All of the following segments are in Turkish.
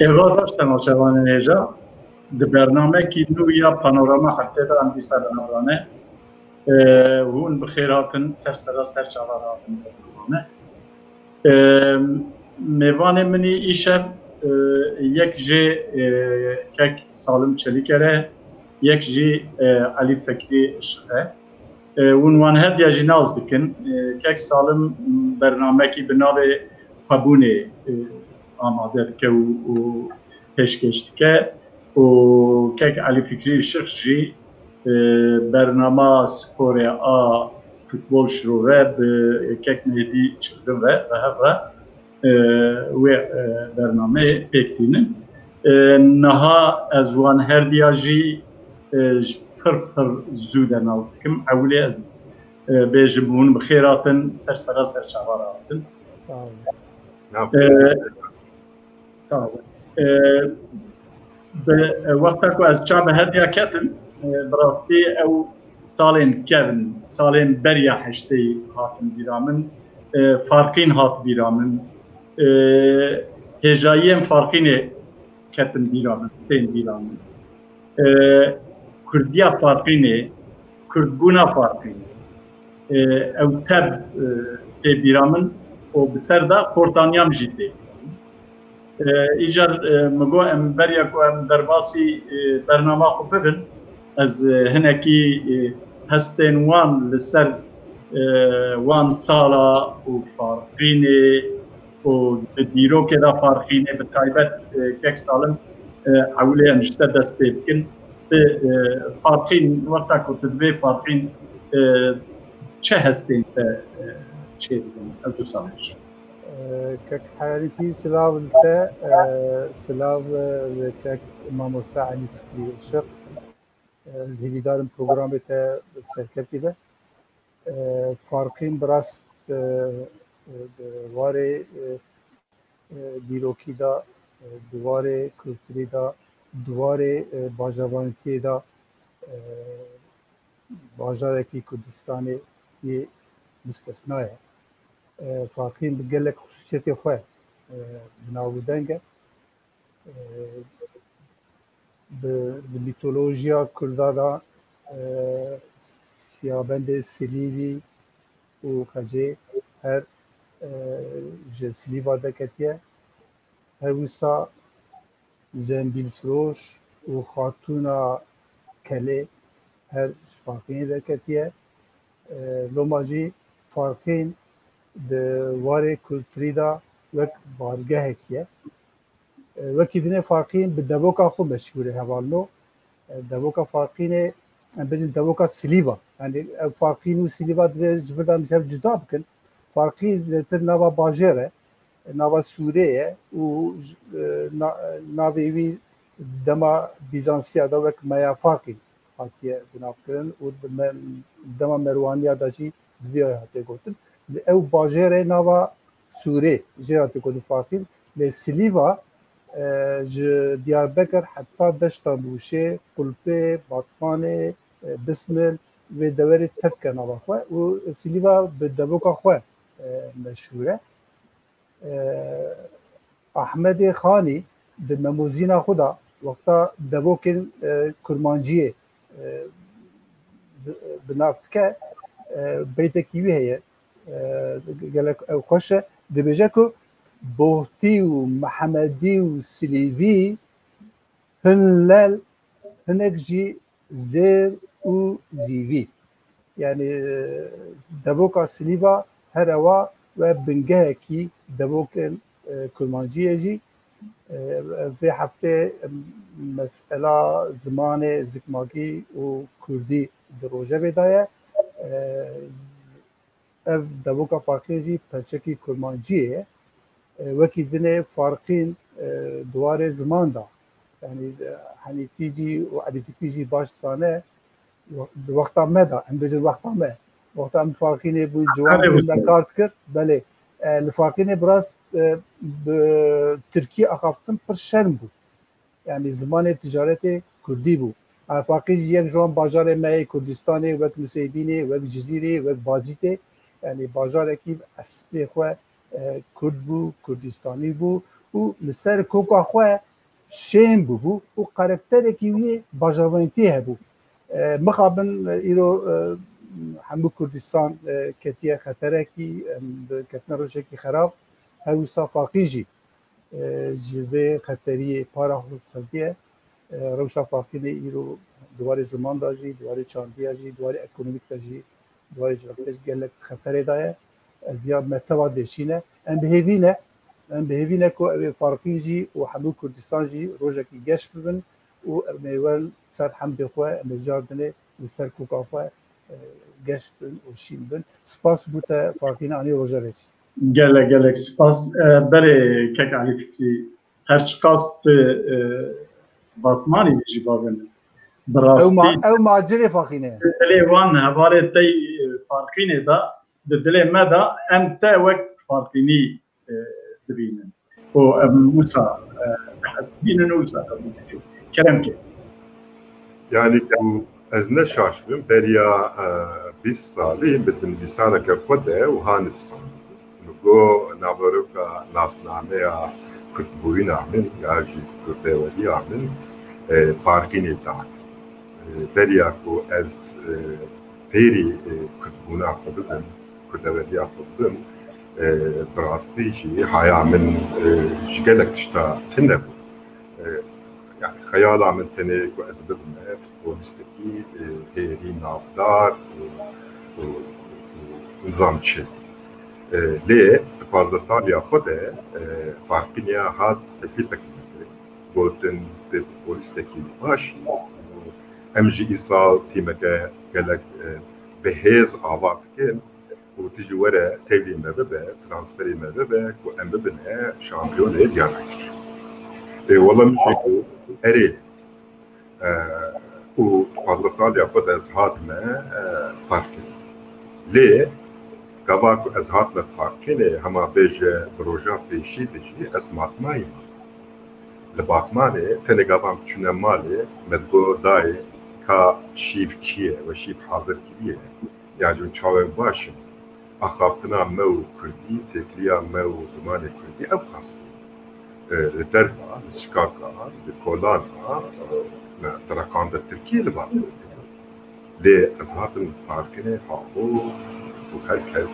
ایوان داشتم آشوان نیجا د برنامه کی نو یا پانوراما هفته دا هم بیسا برنامه هون بخیراتن سر چاواراتن برنامه میوان منی ایشف یک جی کک سالم چلی کره یک جی علی فکری شخه ونوان هد یا جناز دکن کک سالم برنامه کی بنابه خبونه آماده که و پیشکش که و کک علی فکری شخ جی برنامه سپور فوتبال شروعه به کک مهدی چکده و هفته و برنامه پیکتینن نها از وان هر دیاجی پر زود نازدکم اولی از بیجمون بخیراتن سر چاواراتن سال به وقتا که از چاب هر دیا کتن براستی او سالین بریا هشتی هاتن بیرامن فارقین هات بیرامن هجاییم فارقین کتن بیرامن تین بیرامن کردیا فارقینه کردبونا فارقینه او تب تی بیرامن و بسر دا پورتانیام جیده ایجار مگو ام بریا کو ام درباسی برنامه خوب ببین از هنکی هستن وان لسر وان سالا و فارقینه و دیرو که دا فارقینه به تایبت کک سالم اولی امشته دست بکن فارقین وقتا که تدوی فارقین چه هستین چه دیدن از دو سالش كك حالتي سلاف التا سلاف كك ما مستعني في الشق زي دارم برنامج تا سركبتي به فارقين براست دواره دیروکی دا دواره کلتوری دا دواره باجوانتی دا باجارکی کردستانی یه مستثنائه فارقين بتقلك خصوصيتي خواه بناودنگه بالميتولوجيا كلها دا سيابند سليبي وخجي هر سليبا دكتيه هر وسا زنبيل فروش وخاتونا كلي هر فارقين دكتيه لو ماجي فارقين دواره کلتوری دا وک بارگاه کیه وکی دنه فارقین به دوکا خو مشهوره حوالو دوکا فارقین بدین دوکا سلیبا یعنی فارقین و سلیبا دو جفردا میشه جدا بکن فارقین تر نوا باجره نوا سوریه و ناوی دما بیزانسیا دا وک مایا فارقین هاتیه بنافکرن و دما مروانیا دا جی دیو هاته گوتن او باجره نوا سوره جرات كل فاقين لسليفا ج دياربكر حتى دشتا بوشي قلبي باطمانه بسمل ودوري تفكر نوا خو وسليفا بالدبوكا خو مشهوره احمد خاني د مموزينا خدا وقتا دبوكن كرمانجيه بنافتكه بيتكيوي هي قالك خوشه دبجاكو بوهتي ومحمدي وسليفي هنلال هناك جي زير وزيفي يعني دبوكا سليفا هروا وبنجاكي دبوكا كرمانجيه جي في حفته مسألة زمان زكماكي وكردي دروجة بداية اف دبوكا فارقين پرچکی کرمانجیه وکی دنه فارقین دواره زمان دا یعنی حنیفی جی و علیفی جی باش سانه وقتا مدا ام بجر وقتا ما وقتا ام فارقین بو جوان نکارت کرد بله الفارقین براس ترکیه اخافتن پر شرم بود یعنی زمان تجارت کردی بود فارقین یک جوان باجار مای کردستانی وک نسیبینی وک جزیره وک بازیته يعني باجار اكيد اصلي خو كرد بو كردستاني بو و لسر كوكا خو شیم بو و قربتر کی باجاوینتی هبو مخابن ایرو همو کردستان کتیه خطره کی کتن روشه کی خراب هاو صافاقیجی جبه خطری پارا خصوصیه روشا فاقیده ایرو دوار زمان داجی دوار چاندی جی دوار اکونومیک داجی دوار جوابتش گلک خطره دایه البیا متوا دشینه ام بهوینه که فارقیجی و همو کردستان جی روشه کی گشت ببن و میوان سر حمد خواه مجاردنه و سر کوکافه گشت بن و شین بن سپاس بوده فارقینه آنی روشه بیش gelek spas berê kek alî fikrî her çi qast batmanî jî bavin bi rastî ew macerê faqîne dilê wan hevalê tey farqînê da di dilê me da em te wek farqînî dibînin û em wisa hesbînin û wisa kerem ke yani bu ez ne şaşırım beriya 20 salî bi dindîsaneke xwe de û hanivîsan go navaroka nasnameya Kürtbûyîna min ya jî Kurdeweriya min farqînê dakit. Beriya ku ez fêrî Kürtbûna xwe bibim, Kurdeweriya xwe bibim, bi rastî jî haya min ji gelek tişta tune bû. Yani xeyala min tenê ku ez bibime futbolistekî hêrî navdar û nizamçı. Lê di saliya xwe de farqîniya hat teklîfek gotin tê futbolistekî baş em jî îsal tîmeke gelek bihêz ava dikin û tu jî were tevlî me bibe transferê me bibe ku em bibine şampiyonê Diyarbekir. Wala min jî ku erê û di saliya xwe de ez hatime farqîn. Lê gava ku ez hatime farqînê hema bêje bi roja pêşî de jî ez matmayî me. Li Batmanê tenê gavan çûne malê me digo dayê ka şîv çi ye ve şîv hazir kiriye ya jî min çawên baş in axaftina me û Kurdî têkiliya me û zimanê Kurdî ew qasbî li derva li Şikaka li Kolana me tereqanda Tirkiyê li Batmanê lê ez hatim farqînê habû û herkes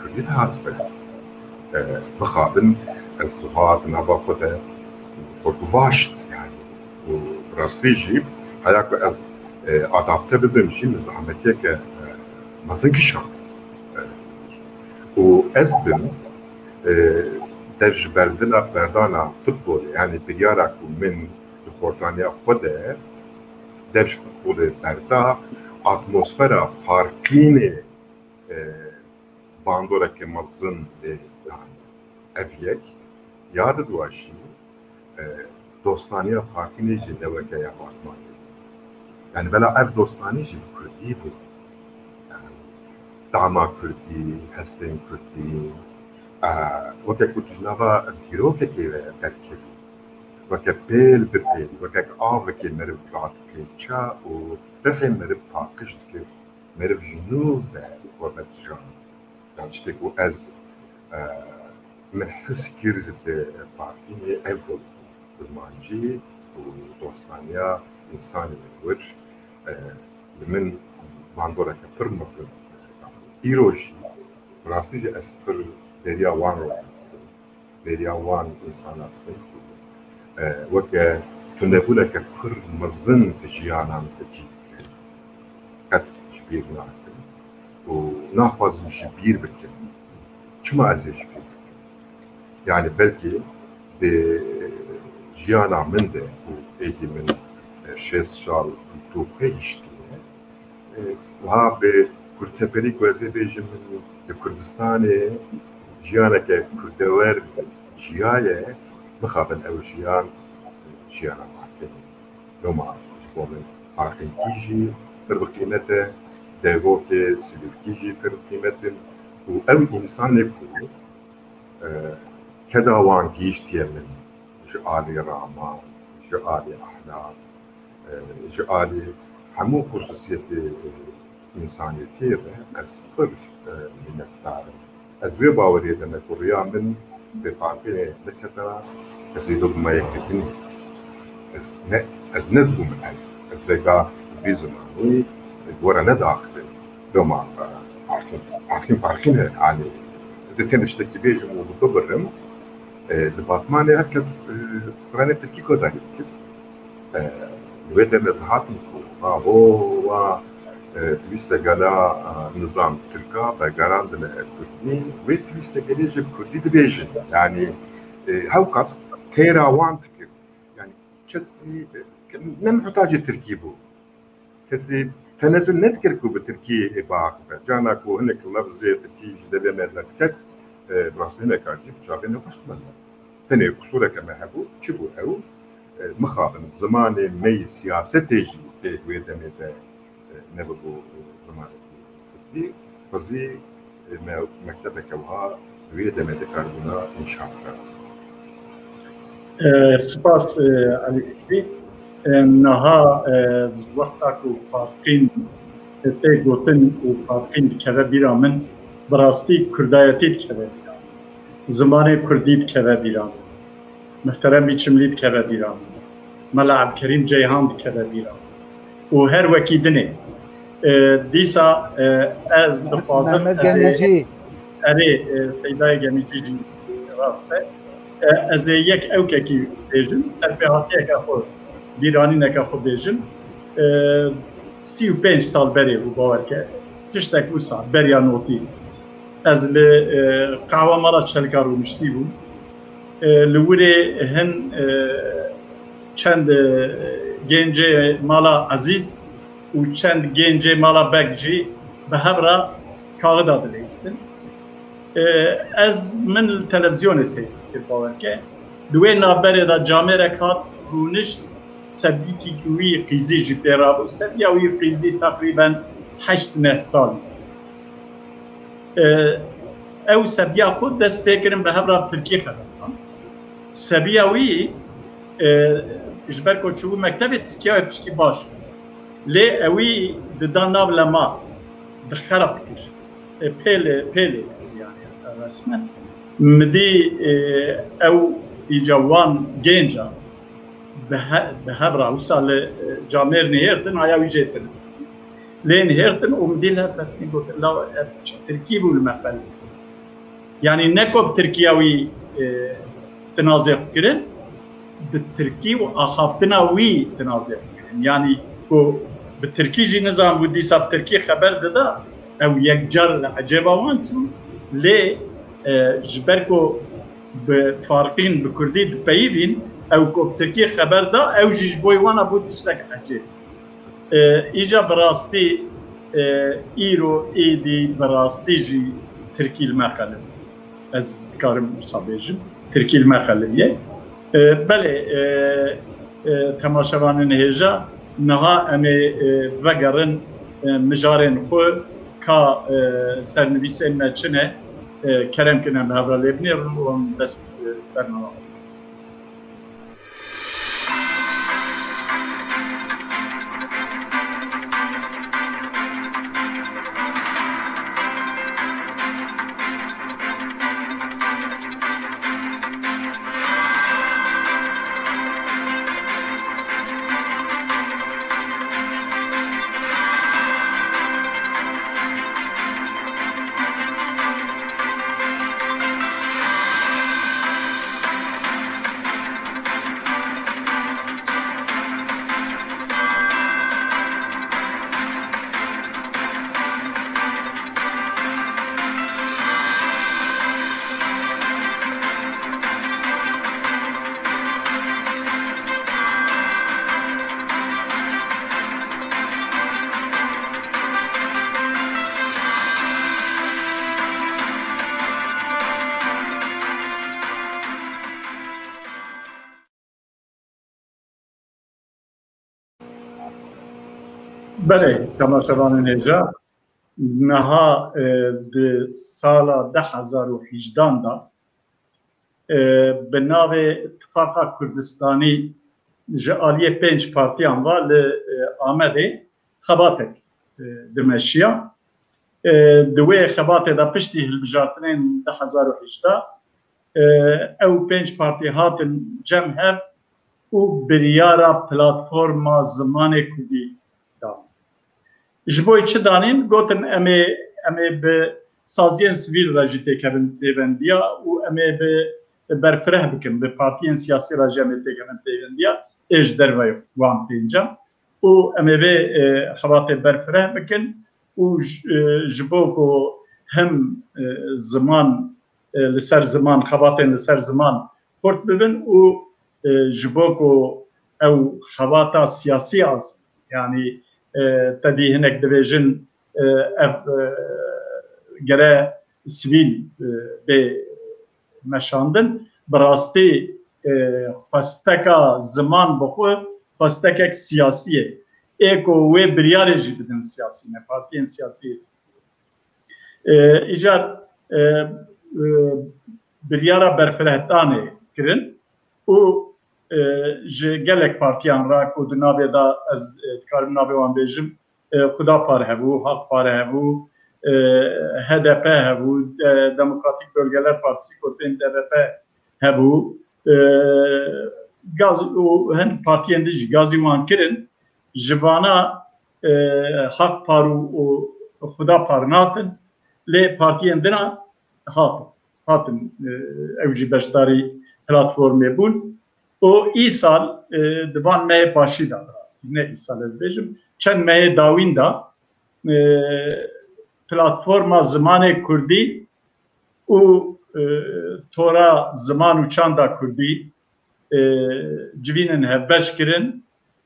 Kurdî de hat bixabin ez hat nava xwe de xweguvaşt yani û rastî jî heya ku ez adapte bibim jî min zehmeteke mezin kişand û ez bim der ji berdana futbolê yani biryara ku min di xortaniya xwe de der ji futbolê berda atmosfera farqînê bandoreke mezin lê ev yek ya didwaşî dostaniya farqînê jî neweke ya Batmanê. Yani bela ev dostanî jî bi Kurdî bû. Yani dama Kurdî, hestên Kurdî, wekek ku tu ji nava dîrokekê ve derkevî. Weke pêl bi pêl, wekek avekê meriv radipêça û rexê meriv paqij dikir, meriv ji nû ve xwe vedijan. Yani tiştê ku ez min his kir li farqînê ev bû. Kurmancî û dostaniya insanê wir li min bandoreke pir mezin îro jî rastî jî ez pir bêriya wan ro bêriya wan insana dikim weke tunebûneke pir mezin di jiyanan te cî dikin qet ji bîr nakim û naxwazim ji bîr bikim çima ez ê ji bîr bikim yani belkî di jiyana min de û êdî min 6 sal tûxê giştiye wiha bê kurteperî ku ez ê bêjim min li Kurdistanê jiyaneke kurdewer jiyaye bixabin ew jiyan jiyana farqînê doma ji bo min farqînkî jî pir bi qîmet e devokê silîvkî jî pir bi qîmet in û ew însanê ku keda wan gîştiye min ji alî rama ji alî ahlak ji alî hemû xusûsiyetê însaniyetê re ez pir minnetdar im ez vê baweriyê de me ku riya min bê farqînê nikete تزيدوا بما يكتني از ندبو من از بقى في زماني ورا نداخل لو ما فارقين يعني إذا كان اشتكي بيجم وبدبرهم الباطماني هكذا استرانة تركي كودا كده الويدا مزهاتنكو هو تويستا قالا نظام تركا بقاران دنا كردين وتويستا قالا جب كردي دبيجن يعني هاو قصد تيرا وان تكر يعني كسي نمحتاج التركيبو كسي تنازل نتكركو بالتركي باخ جانكو هناك لفظ تركي جدبه مدلكت براسنا كارجي بشابين فشمل ثاني قصوره كما هبو تشبو او مخابن زمان مي سياستي جي ويدا ميدا نبغو زمان دي فزي مكتبك وها ويدا ميدا كاربونا ان شاء الله سپاس عليك نها وقتك وفارقين تيغوتن وفارقين كذا بيرا من براستي كردايتي كذا بيرا زمان كرديت كذا بيرا محترم بيشمليت كذا بيرا ملعب كريم جيهان كذا بيرا وهر وكيدني ديسا از دفازم اري سيداي جميجي راسته از یک اوكي بيجن سرفياتي كفو بیرانی نکه بیشم 35 سال بری و باور که تشتک وسا بریانوتی از ل قهوه مرا چلکارو مشتی بود لوری هن چند گنج مالا عزیز و چند گنج مالا بگجی به هبرا کاغذ داده لیستن از من تلویزیون سی باور که دوی نابری دا جامعه رکات رونشت سبيكي كوي قيزي جبيرابو سبياوي قيزي تقريبا 8 سال او سبيا خود دست بكرم بهبرا تركي خدم سبياوي اجبركو تشوفوا مكتبه تركيا بشكي باش لي اوي ددانا بلما دخرب بيلي يعني رسما مدي او يجوان جينجا بهبرا وصل جامير نهيرتن هيا ويجيتن لين هيرتن ومديلها فتني قلت لا تركيب المقبل يعني نكو بتركياوي تنازع فكرن بالتركي واخافتنا وي تنازع فكرن يعني كو بالتركي جي نظام ودي صاف تركي خبر ده او يكجر عجبا وانتو لي جبركو بفارقين بكردي بيبين او كو تركي خبر ده او جيج بوي وانا بود تشتك حكي ايجا براستي ايرو ايدي براستي جي تركي المقلب از كارم مصابيجم تركي المقلبية بله تماشاوان هجا نها امي وگرن مجارن خو كا سرنويسه مچنه كرم كنا بهبرا لبني و بس برنامه بله تماشاوان نجا نها د سال 2018 دا به ناو اتفاق کردستانی جالیه 5 پارتیان و آمده خباتک دمشیا دوی خبات دا پشتی هلبجارتنین 2018 ew 5 partî hatin cem hev û biryara platforma zimanê Kurdî dan. Ji bo çi danîn gotin em ê bi saziyên sivîl re jî têkevin pêvendiya û em ê bi berfireh bikin bi partiyên siyasî re jî em ê têkevin pêvendiya ê ji derve wan pêncem û em ê vê xebatê berfireh bikin û ji bo ku hem ziman li ser ziman xebatên li ser ziman kurt bibin û ji bo ku ew xebata siyasî az yani tedî hinek dibêjin ev gere sivîl bê meşandin bi rastî xwesteka ziman bi xwe xwestekek siyasî ye ê ku wê biryarê jî bidin siyasî ne partiyên siyasî îcar biryara berfirehdanê kirin û ji gelek partiyan ra ku di navê da ez dikarim navê wan bêjim Xudapar hebû, Hakpar hebû, HDP hebû, Demokratik Bölgeler Partisi Kurtên DBP hebû û hin partiyên dijî gazî wan kirin ji bana Hakpar û Xudapar natin lê partiyên din hatin ew jî beşdarî platformê bûn û îsal divan mehê paşî da rastî ne îsal ez bêjim çend mehê dawîn da platforma zimanê Kurdî û tora ziman û çanda Kurdî civînin hevbeş kirin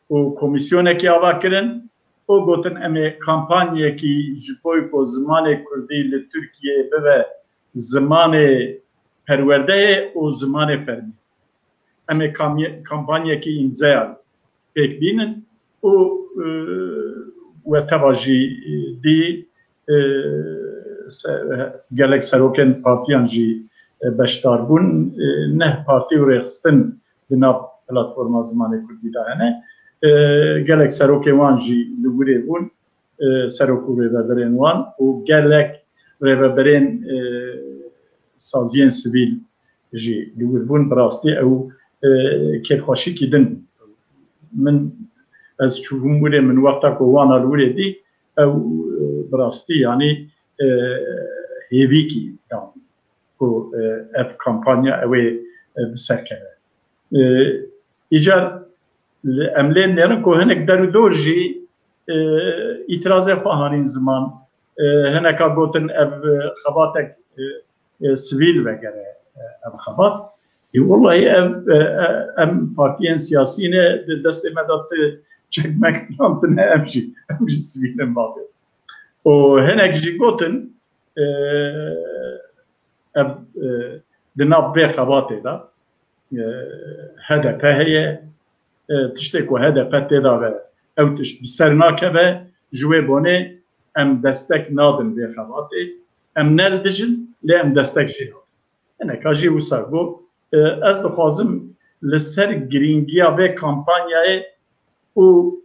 û komisyonekî ava kirin û gotin em ê kampanyekî ji bo ku zimanê Kurdî li Tirkiyeyê bibe zimanê perwerdeyê û zimanê fermî. Em ê kampanyekî îmzeyan pêk bînin û we teva jî dî gelek serokên partiyan jî beşdar bûn neh partî û rêxistin di nav platforma zimanê Kurdî da hene gelek serokên wan jî li wirê bûn serok û rêveberên wan û gelek rêveberên saziyên sivîl jî li wir bûn bi rastî ew kêfxweşîkî din min ez çûbûm wirê min wexta ku wana li wirê dî ew bi rastî yanî hêvîkî dan ku ev kampanya ew ê bi ser keve. Îcar em lê nêrin ku hinek der û dor jî îtirazê xwe hanîn ziman hineka gotin ev xebatek sivîl vegere ev xebat wallahi em partiyên siyasî ne di destê me da çekmek tune em jî sivîlin bavê û hinek jî gotin ev di nav vê xebatê da HDP heye tiştê ku HDP têda ve ew tişt bi ser nakeve ji wê bonê em destek nadin vê xebatê em neldijin lê em destek jî nadin hineka jî wisa got ez dixwazim li ser girîngiya vê kampanyayê û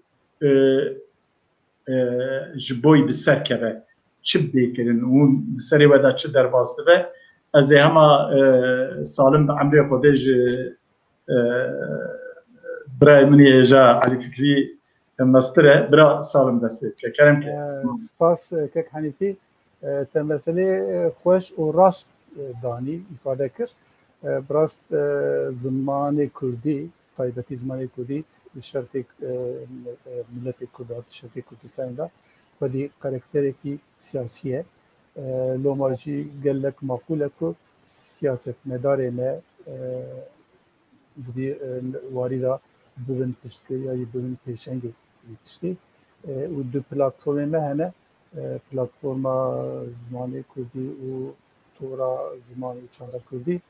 ji bo bi ser keve çi bêkirin û bi serê we da çi derbas dibe ez ê hema salim bi emrê Xwedê ji birayê min hêja Elî Fikrî mestir e bira salim dest pê bike kerem ki spas kek Henîfî te meselê xweş û rast danî îfade kir bi rast zimanê Kurdî taybetî zimanê Kurdî li şertê milletê Kurd li şertê Kurdistanê da xwedî karakterekî siyasî ye loma jî gelek maqûl e ku siyasetmedarê me di warî da bibin piştgiriya jî bibin pêşengê tiştê û du platformê me hene platforma zimanê Kurdî û tora ziman û çanda Kurdî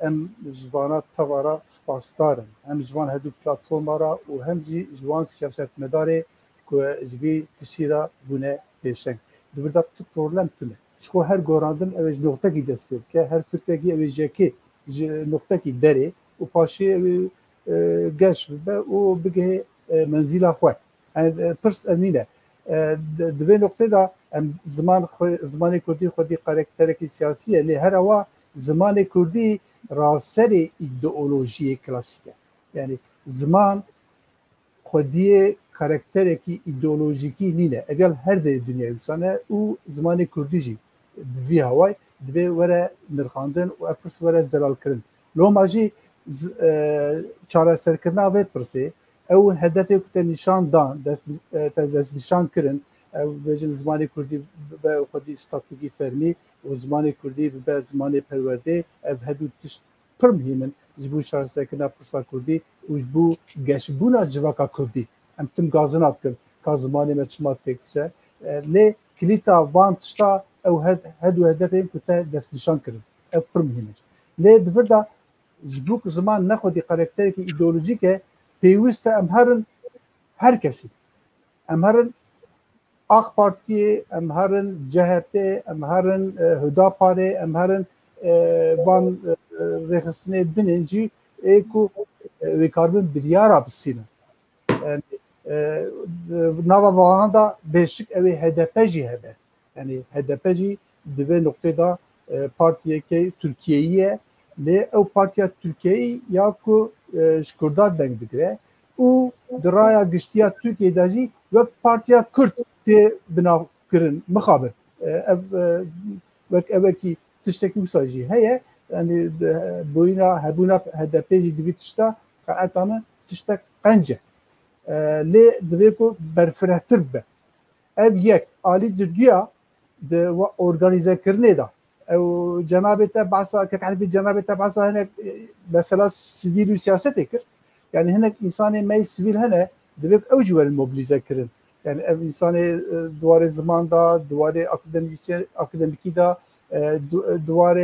em ji vana tevara spasdarin hem ji van hedû platforma ra û hem jî ji wan siyasetmedarê ku ji vê tiştî ra bûne pêşeng di wir da problem tune ji xwe her gorandin ew ê ji noqtekî dest pê bike her fikrekî ew ê jekê ji noqtekî derê û paşê ew ê geş bibe û bigihê menzîla xwe pirs ev nîne di vê noqtê da em zimanê Kurdî xwedî karakterekî siyasî ye lê her ewa زمان کردی راسر ایدئولوژی کلاسیکه یعنی زمان خودی کاراکترکی ایدئولوژیکی نینه اگر هر در دنیا انسانه او زمان کردی جی وی هوای دبی وره نرخاندن و افرس وره زلال کردن لو ماجی چاره سرکرنا و پرسه او هدفی که نشان دان دست نشان کردن بجن زمان کردی به خودی استاتیکی فرمی و زمان کردی به زمان پرورده او هدو تشت پر مهمن جبو چاره سرکرنا پرسا کردی و جبو گشبونا جواکا کردی ام تم گازنات کرد که زمانی مچمات تکسه لی کلیتا وان تشتا او هدو هدفی که دست نشان کردن او پر مهمن لی دفردا جبوك زمان ناخذ كاركترك ايديولوجيك بيوست امهرن هر كسي امهرن اق بارتي امهرن جهبي امهرن هداباري امهرن بان رخصني الدنيجي ايكو ويكاربن بريارا بالسينا يعني نافا فاندا بيشك اوي هدفجي هذا يعني هدفجي دبي نقطه دا بارتي كي تركيا لی او پارتیا ترکیه یا کو شکردار دنگ بگیره او درای گشتیا ترکیه داجی و پارتیا کرد تی بنا کرن مخابر و کی تشتکی مساجی هیا yani boyuna hebuna HDP'yi dibi tişta kaatana tişta qence li diveko berfirahtir be ev yek ali dünya de organize kirne da او جنابته بعثه كتعرفي جنابته بعثه هنا مثلا سيفيل وسياسه كر يعني هنا انسان ما سيفيل هنا دبك اوجور الموبيليزا كرن يعني انسان دوار زمان دا دوار اكاديميكي دا دوار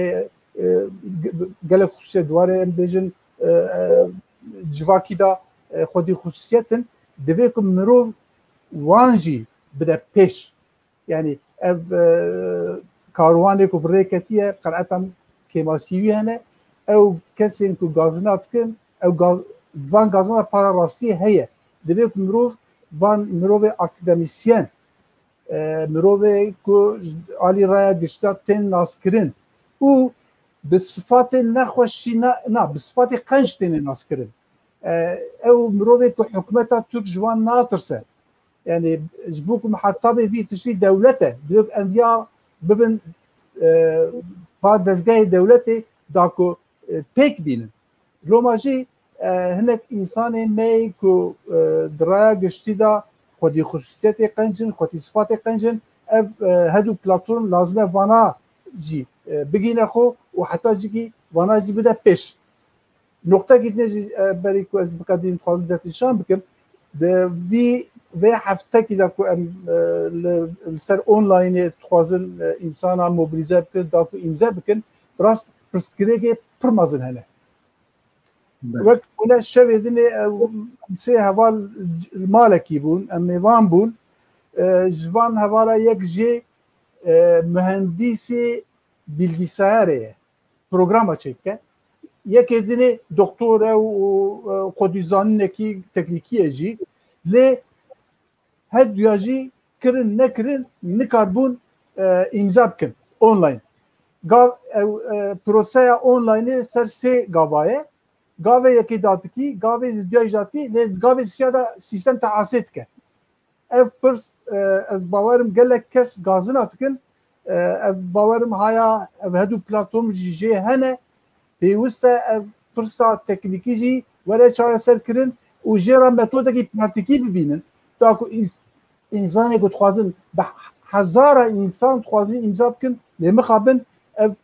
قالك خصوصيه دوار امبيجن جواكي دا خودي خصوصيتن دبك مرو وانجي بدا بيش يعني کاروانی کو برکتیه قرعتم کماسیوی هنه او کسین کو گازنات کن او وان گازنا پارا راستی هیه دبیک مروف وان مروف اکادمیسین مروف کو علی رای گشتات تن ناسکرین او به صفات نخوشی نه به صفات قنج تن ناسکرین او مروف کو حکومتا ترک جوان ناترسه يعني جبوكم حتى في تشريع دولته دبیک اندیا ببن بعد دزگاه دولتی داکو پیک بینن لوماجی هناك انسان می کو درای گشتی دا خودی خصوصیت قنجن خودی صفات قنجن هدو پلاتفورم لازمه وانا جی بگینه خو و حتی جی وانا جی بده پیش نقطه گیدنه بری کو از بقدیم خواهد دستشان بکم ده وی ve hafte da ku ser online twazın insana mobilize bikin da ku imza bikin biraz preskirege pırmazın hene. Vakt buna şevedini se heval malaki bun emvan bun jvan hevala yek je mühendisi bilgisayarı programa çetke yek edini doktora u kodizanneki teknikiye le هاد دياجي كرن نكرن نكربون امضا بكن اونلاين قال بروسيا اونلاين سر سي قوايه قاوي يكي داتكي قاوي دياج داتكي قاوي سياده سيستم تعاسيتك اف برس از باورم قال لك كس غازناتكن از باورم هيا هادو بلاتفورم جي هنا بيوستا برسا تكنيكي جي ولا چاره سر كرن وجيرا ميثودكي براتيكي ببينن تاكو انساني كنت خوازن بحزارة انسان خوازن امضا بكن لمخابن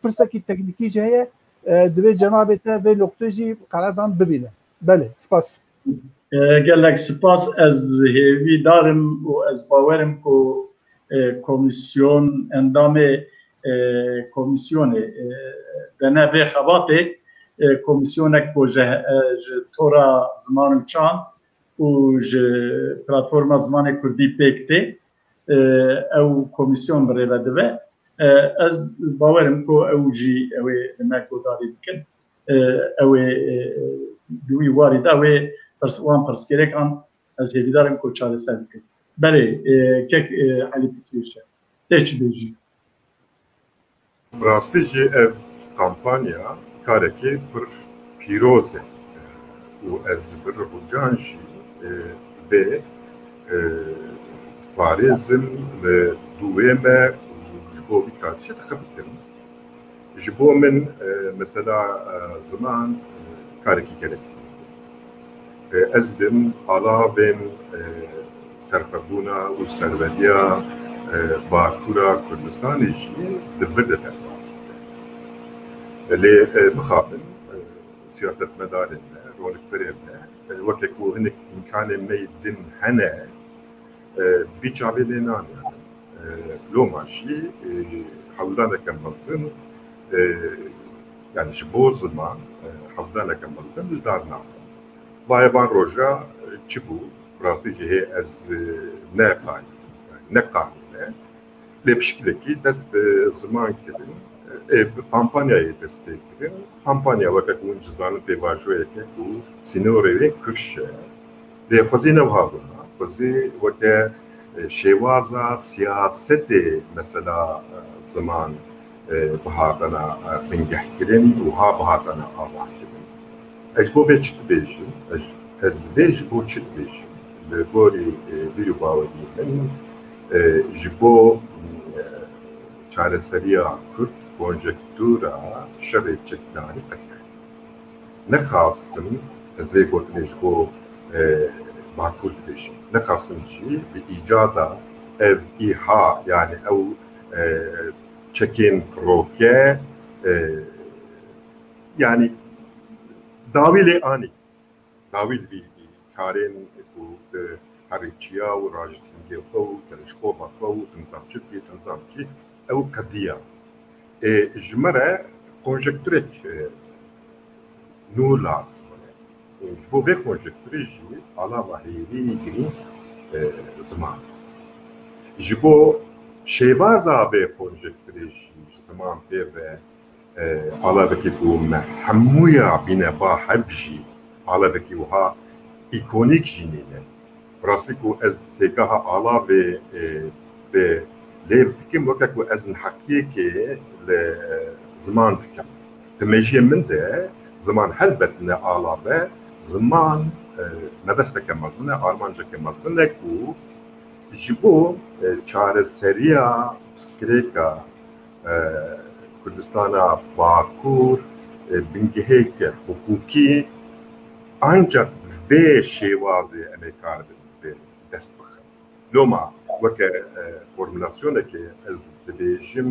برسكي تكنيكي جايه دبي جنابته في نقطه جي قرارdan ببينه بله سپاس قال لك سپاس از هيوي دارم و از باورم كو كوميسيون اندامه كوميسيون دنا به خباته كوميسيونك كو تورا زمان چان و پلتفرم زمان کردی پیکته او کمیسیون برای بدوه از باورم کو او جی او نکو داری بکن او دوی وارد او وان پرسکره کن از هیدارم کو چاره سر بکن بله کک حالی بکیشه تیچ بیجی راستی جی اف kampanya kareki pır piroze u ez bir rujanji ve Parizm ve dueme jibo bir karşı takıbıdım. Jibo min mesela zaman kareki gerek. Ez bim ala ben serfabuna u servediya Bakura Kurdistan'ı jî divide pervastık. Lê bixabin siyasetmedarên me, rolekberên me, wekek ku hinek imkanên me din hene vî çavê lê nane. Loma jî hewldaneke mezin yani ji bo ziman hewldaneke mezin li dar nabe. Vayevan roja çi bû? Rastî jî hê ez neqanîne lê pişkilekî dest bi ziman kirin kampanyayê dest pê kirin. Kampanya wekek hûn cizanin pêvajoyeke ku sînoreyê kirşe lê xwezî nevhabûna xwezî weke şêwaza siyasetê mesela ziman bihatana bingehkirin û ha bihatana avakirin. Ez bo vê çi dibêjim? Ez vê ji bo çi dibêjim? Li gorî bîr û bawerî min ji bo çareseriya Kurd konjektûra şerê çekdanî qetiye. Nexwastim ez vê gotinê ji bo Bakur dibêjim. Nexwastim jî bi îcada ev îha yani ew çekên firoke yani dawî lê anî. Dawî vî karên ku herîçiya û rajîtingê xwe û telîşkopa xwe û tinzamçî ew qediya. Ji me re konjektûrek nû lazim e. Ji bo vê konjektûrê jî alava hêrî girîng ziman. Ji bo şêvaza vê konjektûrê jî ziman pê ve alavekî ku me hemûya bîneba hev jî alavekî wiha îkonîk jî nîne. Rastî ku ez têgeha alavê vê lêv dikim wekek ku ez heqiyekê li ziman dikim. Di mejiyê min de ziman helbet ne alave ziman mebesteke mezin e armanceke mezin e ku ji bo çareseriya piskirêka Kurdistana Bakur bingeheke hukukî ancak vê şêwazê em ê kar bin dest bixin. Loma weke formülasyonekê ez dibêjim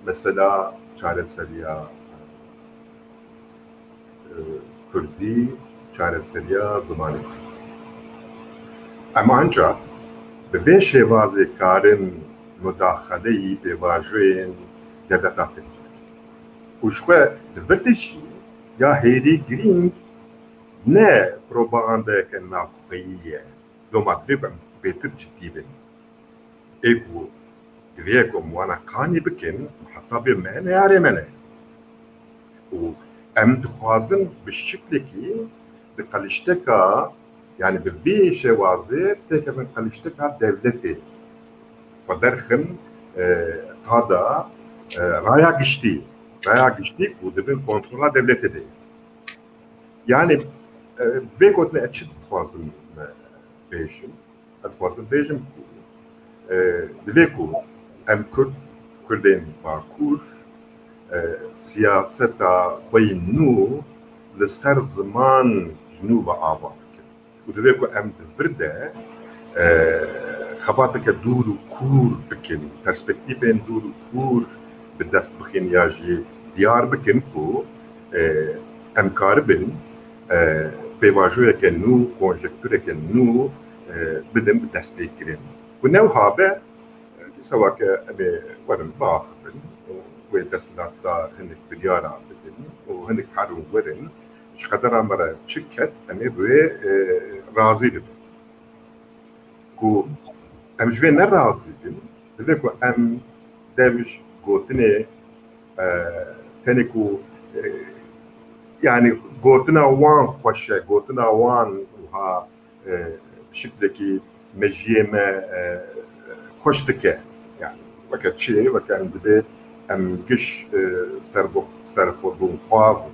mesela çareseriya Kurdî çareseriya zimanê Kurdî. Em ancak bi vê şêwazê karin müdaxeleyî pêvajoyên devleta Tirkiye. Û ji xwe di vir de jî ya hêrî girîng ne propagandayeke navxweyî ye. Loma divê em bêtir ciddî bin. Ê ku divê ku wana kanî bikin hetabê me neyarê me ne. û em dixwazin bi şiklekî di qelîşteka yani bi vê şêwazê têkevin qelîşteka devletê xwe derxin qada raya giştî ku dibin kontrola devletê de. Yani vê gotinê çi dixwazim bêjim? Ez dixwazim bêjim ku divê ku em Kurdên Bakur siyaseta xwe nû li ser ziman nû ve ava bikin. û divê ku em di vir de xebateke dûr û kûr bikin, perspektîfên dûr û kûr bi dest bixin ya jî diyar bikin ku em karibin pêvajoyeke nû, konjektûreke nû bidin bi dest pêkirin. Ku newha be dîsawake em ê werin biaxivin wê desthilatdar hinek biryara bidin û hinek herû werin ji qedera me re çi ket em ê bi wê razî bibin. Ku em ji wê nerazî bin divê ku em dev ji gotinê tenê ku yani gotina wan xweş e, gotina wan wiha şiklekî mejiyê me xweş dike. Yani weke çi weke em dibê ام كش سرفو بونخواز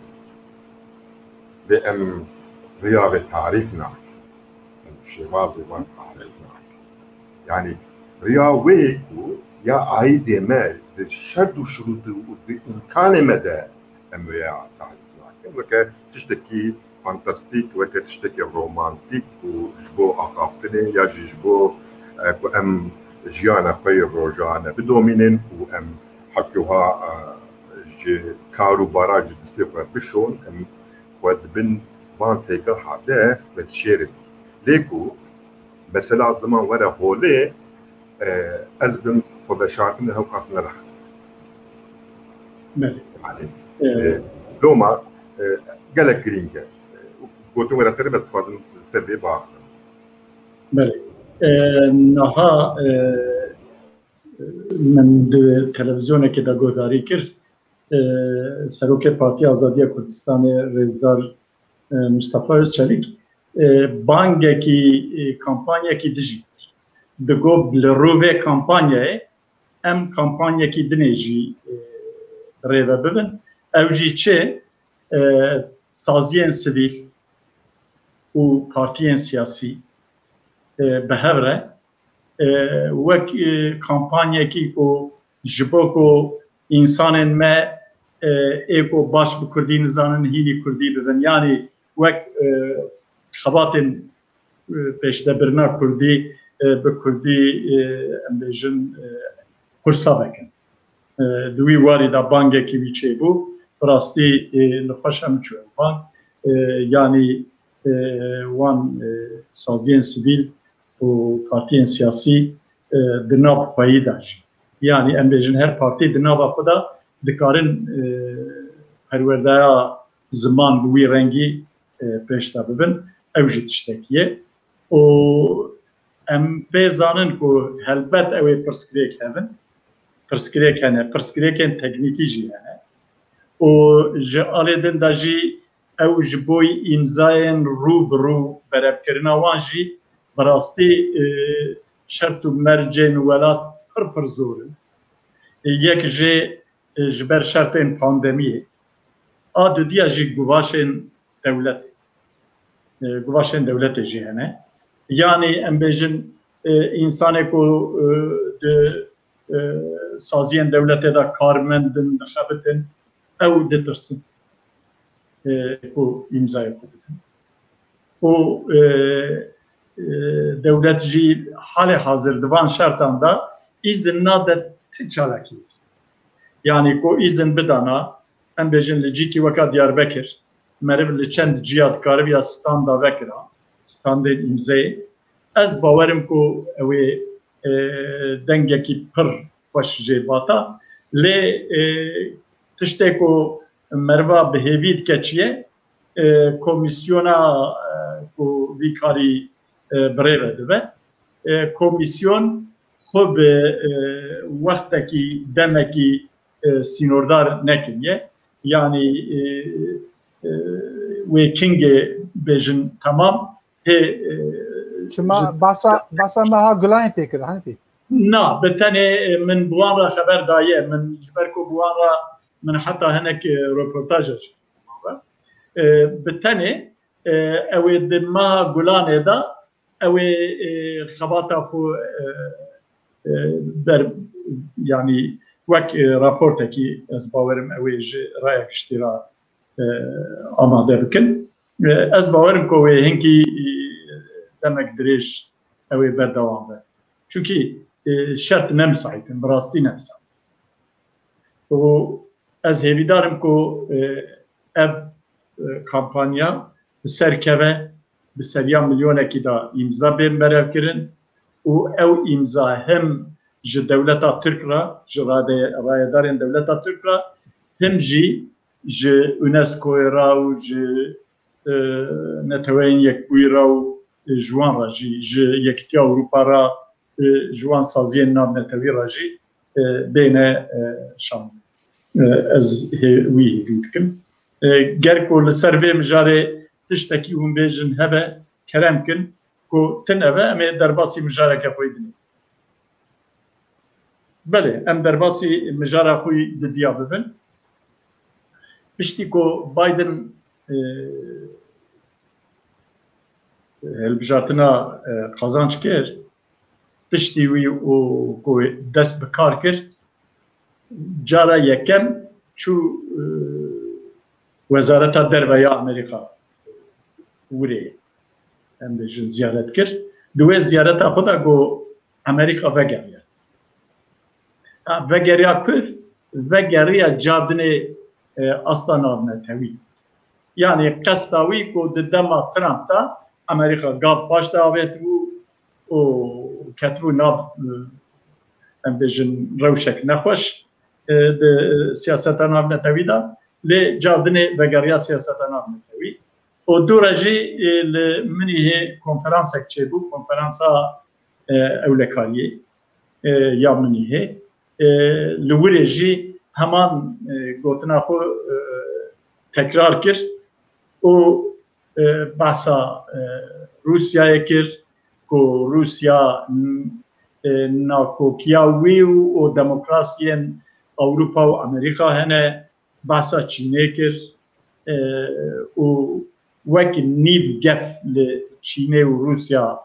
بام رياضة تعريفنا شيوازي وان تعريفنا يعني رياويكو يا عايدي ما الشرط وشروط بإمكان مدى ام رياضة تعريفنا وكا تشتكي فانتاستيك وكا تشتكي رومانتيك وجبو اخافتني يا جبو ام جيانا خير روجانا بدومينين وام حكوها جي كارو باراج دستيفر بشون ام خود بن بان تيكا حدا بتشيرد ليكو مثلا زمان ورا هولي ازدن خود شاركنا هو قاسنا رخت يعني لوما قالك جرينكا قلت ورا سري بس خازن سربي باخر بله نها من تلویزیون که داگوداری کرد سروک پارتی آزادی کردستان رئیسدار مصطفی özçelik بانگی کمپانیا کی دژی دگو بلروه کمپانیای ام کمپانیا کی دنیجی ریو ببن اوجی چه سازیان سیویل و پارتیان سیاسی به هفره وک کمپانیا کی کو جبو کو انسان ما ایکو باش بکردی نزانن هینی کردی ببن یعنی وک خباتن پیشته برنا کردی بکردی امبیجن کرسا بکن دوی واری دا بانگه کی بیچه بو براستی نخوش هم چون بانگ یعنی وان سازین سیویل و پارتیین سیاسی دناف پایی داشت یعنی امبیجن هر پارتی دناف خدا دکارن پرورده زمان بوی رنگی پیشتا ببن اوجی تشتکیه و ام بزانن که هلبت اوی پرسکریک هبن پرسکریک هنه پرسکریکن تکنیکی جی هنه و جعالی دن دا جی او جبوی امزاین رو برو برب کرنا وان جی براستی شرط و مرجن ولات پر زورن یک جی جبر شرطین پاندمیه آدو دیا جی گواشن دولت جی هنه یعنی ام بیجن انسانی کو سازین دولت دا کارمندن نخبتن او دترسن کو امزای خودتن و دولت جی حال حاضر دوان شرطان دا izin nadet ticalaki yani ko izin bedana em bejin li cîkî weka Diyarbekir meriv li çend ciyat karibiya standa vekira standê imzeyê ez bawerim ku ew ê dengekî pir xweş jê bata lê tiştê ku meriva bi hêvî dikeçiye komisyona ku vî karî birêve dibe komisyon xwe bi wextekî demekî sînordar nekiriye yani wê kingê bêjin temam hê basa meha gulayên tê kir Henfî na bi tenê min bi wan re xeber daye min ji ber ku bi wan re min heta hinek reportaj bi tenê ew ê di meha gulanê da ew ê xebata xwe ber yani wek raportekî ez bawerim ew ê ji raya kiştîra amade bikin ez bawerim ku wê hinkî demek dirêj ew ê berdewam be çünkü şert nemsaitin bi rastî nemsait û ez hêvîdarim ku ev kampanya bi ser keve bi seriya milyonekî da îmza bên berevkirin û ew îmza hem ji dewleta Tirk re ji rayedarên dewleta Tirk re hem jî ji UNESCO'ya re û ji neteweyên yekbûyî re û ji wan re jî ji Yekîtiya Ewropa re ji wan saziyên navnetewî re jî bêne şan ez wî hêvî dikim ger ku li ser vê mijarê tiştekî hûn bêjin hebe kerem kin ku tin eve em ê derbasî mijareke xwe dinê بله ام درباسی مجارا خوی ددیا ببن پشتی کو بایدن هلبجارتنا قازانج کرد پشتی وی او کو دست بکار کرد جارا یکم چو وزارت دربیا امریکا وری ام بیشن زیارت کرد دوی زیارت خدا گو امریکا وگریا وگریا کرد وگریا جادنه اصلا نتوی yani قصداوی کو ددما ترامپ تا امریکا گاب باش داوت و کترو ناب ام بیشن روشک نخوش سیاست ناب نتوی دا لی جادنه وگریا سیاست ناب نتوی و دو رجی منی کنفرانس اکچه بو کنفرانسا اولکاریه یا منی لوری جی همان گوتنا خو تکرار کرد و بحثا روسیا کرد که روسیا ناکوکیاوی و دموکراسی اوروپا و امریکا هنه بحثا چینه کرد و وک نیب گف لچینه و روسیا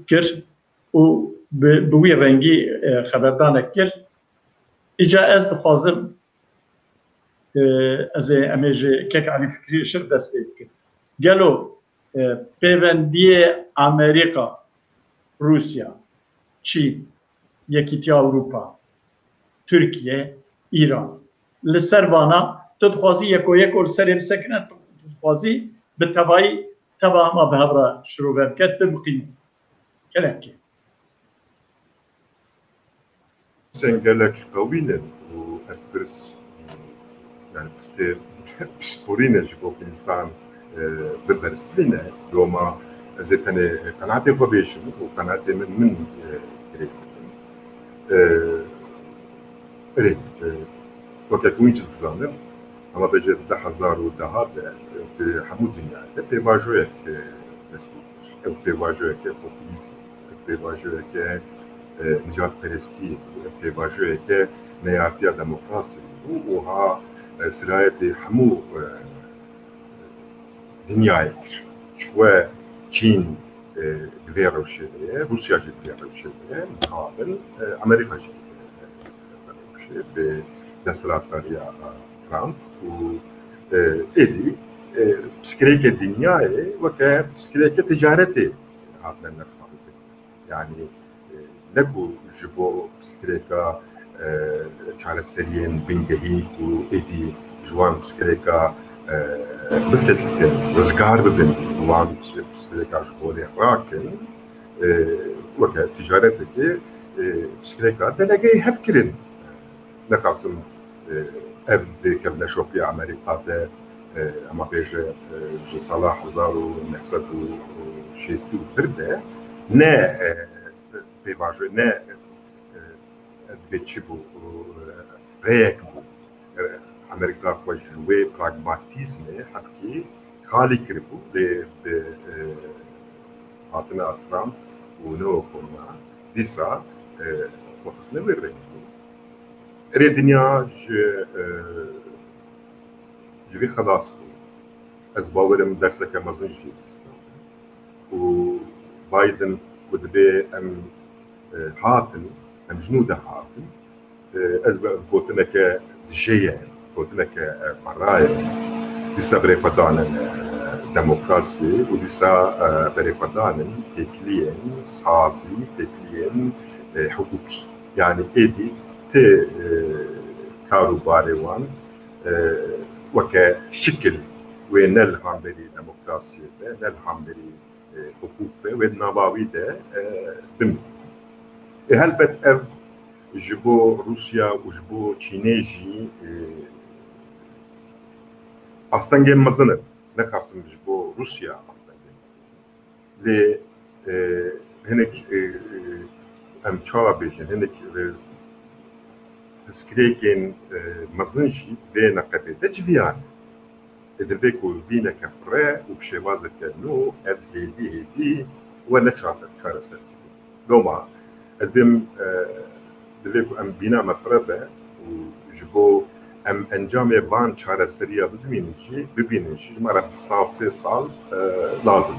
کرد و بوی رنگی خبردانه کرد ایجا از دخوازم از امیجه که علی فکری شر دست بید کرد گلو پیوندی امریکا روسیا چین یکیتی اوروپا ترکیه ایران لسر وانا تدخوازی یکو یکو لسر امسکنه تدخوازی به تبایی تبا هما به هبرا شروع برکت تبقیم كلامك سنجلك قوينا وأثبرس يعني بسبورينا جبوك إنسان ببرسلنا دوما زيتني قناعتي فبيشن وقناعتي من قريب وكتكون جزانا أما بجي 10,000 ودهاب بحمود الدنيا بيواجهك نسبي أو بيواجهك بوبوليزم بيواجهك نجات پرستی بيواجهك نيارتيا ديمقراطية وها سراية حمو دنياك شوى چين غير الشيء روسيا جد غير الشيء مقابل أمريكا جد بدسرات طريقة ترامب و إدي بسكريك الدنيا وكا بسكريك تجارتي هذا النخاط يعني نكو جبو بسكريكا شعر السريين بنجهيك وإدي جوان بسكريكا مثل رزقار ببن جوان بسكريكا جبولي راكن وكا تجارتك بسكريكا دلقي هفكرن نقاسم اف بكبنا شوبي امريكا ده اما بيجي صلاح 1960 وفرده نا بيواجه نا بيتشبو ريكبو امريكا خوش جوي براغماتيزم حقي خالي كربو ب عطنا ترامب ونو كنا ديسا وخصنا وين الدنيا جري خلاص أسبوعهم درسة كمازن جي وبايدن ودبي أم حاطن أم جنود حاطن أسبوع قوتنا كدجية قوتنا كبرايا ديسا بريفادانا ديمقراطية وديسا بريفادانا تكلين سازي تكلين حقوقي يعني إيدي ت كاروباري وان وكشكل وين الهامبري ديمقراطية ده الهامبري حقوق وين نباوي ده بم هل اف جبو روسيا وجبو تشينيجي اصلا جيم مزنه نخاصم جبو روسيا اصلا جيم مزنه لي هناك ام تشابيجن هناك سكريكين مزنجي بين قبيلة جفيان إدربيكو بين كفراء وبشوازة كنو أف دي ولا تشاسة كارسة لوما ادم دبیکو ام بینا مفرده و جبو ام انجام بان چاره سریع ببینیم چی جمعه سال 3 سال لازم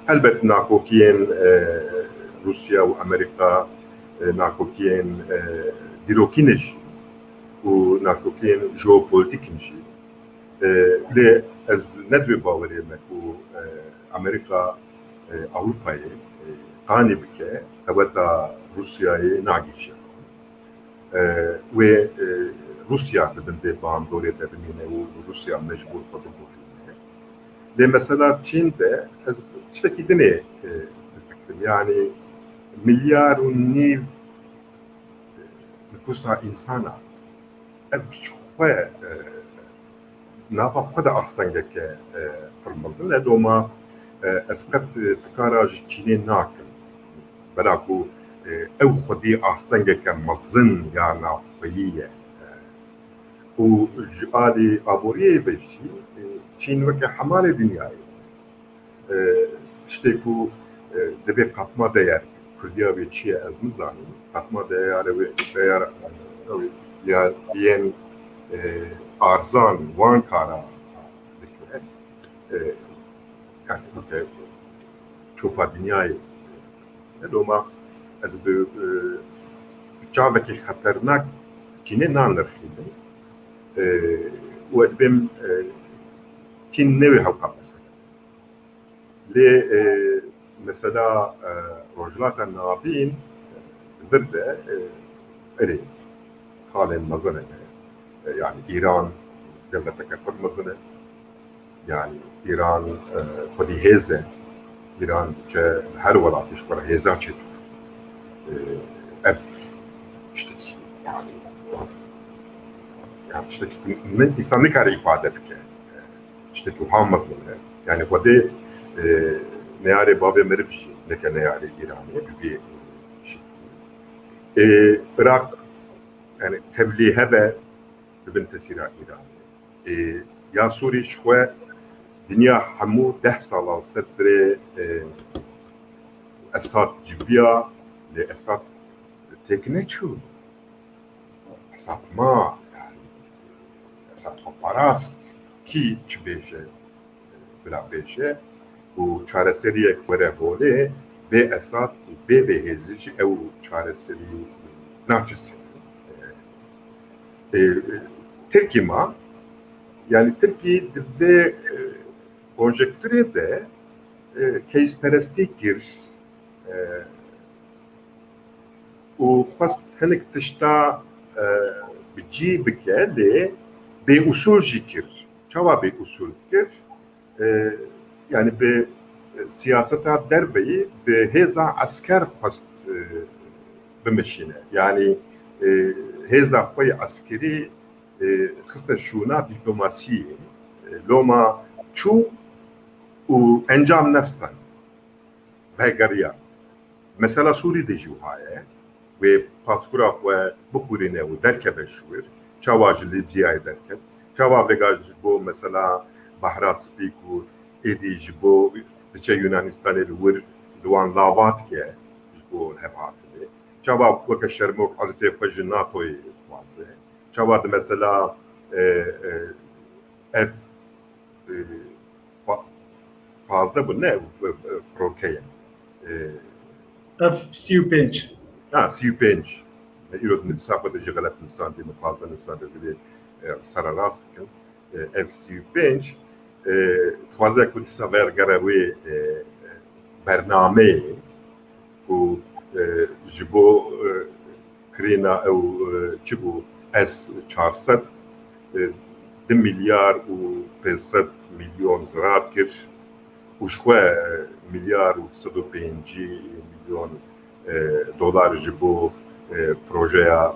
البته ناکوکین روسیا و امریکا ناکوکین دیروکینش و ناکوکین ژئوپۆلیتیکنش لی از ندوی باوری مکو امریکا ئەوروپایە قانی بکە ئەوە تا رووسیایە ناگیرێت وێ رووسیا دەبن بێ باندۆرێ دەبمینێ و رووسیا مەجبوور خۆ بگۆڕینێ لێ مەسەلا چین دە ئەس شتێکی دنێ بفکرم یعنی 1.5 ملیار نفوسا ئینسانە ئەv xwe nava xwe de astengeke firmezin lê doma ez qet fikara ji Çînê nakim bela ku ew xwedî astengeke mezin ya navxweyî ye û ji alî aboriyê ve jî Çîn weke hemalê dinyayê tiştê ku divê qatma değer Kurdiya wê çi ye ez nizanim qatma değerê wê değer ya yên arzan wan kara dikire yani çopa dünyayê doma ez bi çavekî xeternak Çînê nanirxînim û dibêm Çîn newê hewqa mesela lê mesela rojhilata navîn vir de erê xalên mezin hene yani İran devleteke xwe mezin e yani İran xwedî hêz e İran ke her welatî ji xwe re hêza çêdike ev tiştekî yani tiştekî min însan nikare îfade bike tiştekî wiha mezin e yani xwedê neyarê bavê meriv jî neke neyarê İranê bi vê şeklî Irak yani tevlî hebe dibin tesîra İranê ya Sûrî ji xwe dünya hemû 10 salan ser serê Esad civiya lê Esad têk neçû Esad ma yani Esad xweparast kî çi bêje bila bêje û çareseriyek were holê bê Esad û bê vê hêzî jî ew çareserî naçe Tirkî ma yani Tirkî divê konjektürê de keyizperestî kir û xwest hinek tişta bi cî bike lê bêusul jî kir çawa bêusul kir yani bi siyaseta derveyî bi hêza esker xwest bimeşîne yani hêza xwe yê eskerî xiste şûna dîplomasiyê loma çû û encam nestan vegeriya mesela Sûrî de jî wiha ye wê paskûra xwe bixwîrîne û derkeve ji wir çawa ji Lîbyayê derket çawa vega ji bo mesela Bahra Spîk û êdî ji bo diçe Yunanistanê li wir li wan lavat dike ji bo hevhatî çawa weke şermok ezê xwe ji NATOyê dixwaze çawa di mesela ev pazda bu ne frokeye F-35 35 îro nivîsa xwe de ji xelet nivîsan dê min pazda nivîsan dezî sera rast dikin F-35 dixwaze ku dîsa wergere wê bernameyê û ji bo kirîna ew çi bû S-400 2 milyar û 500 milyon zirat kir û ji xwe milyar û 105 milyon dolar ji bo projeya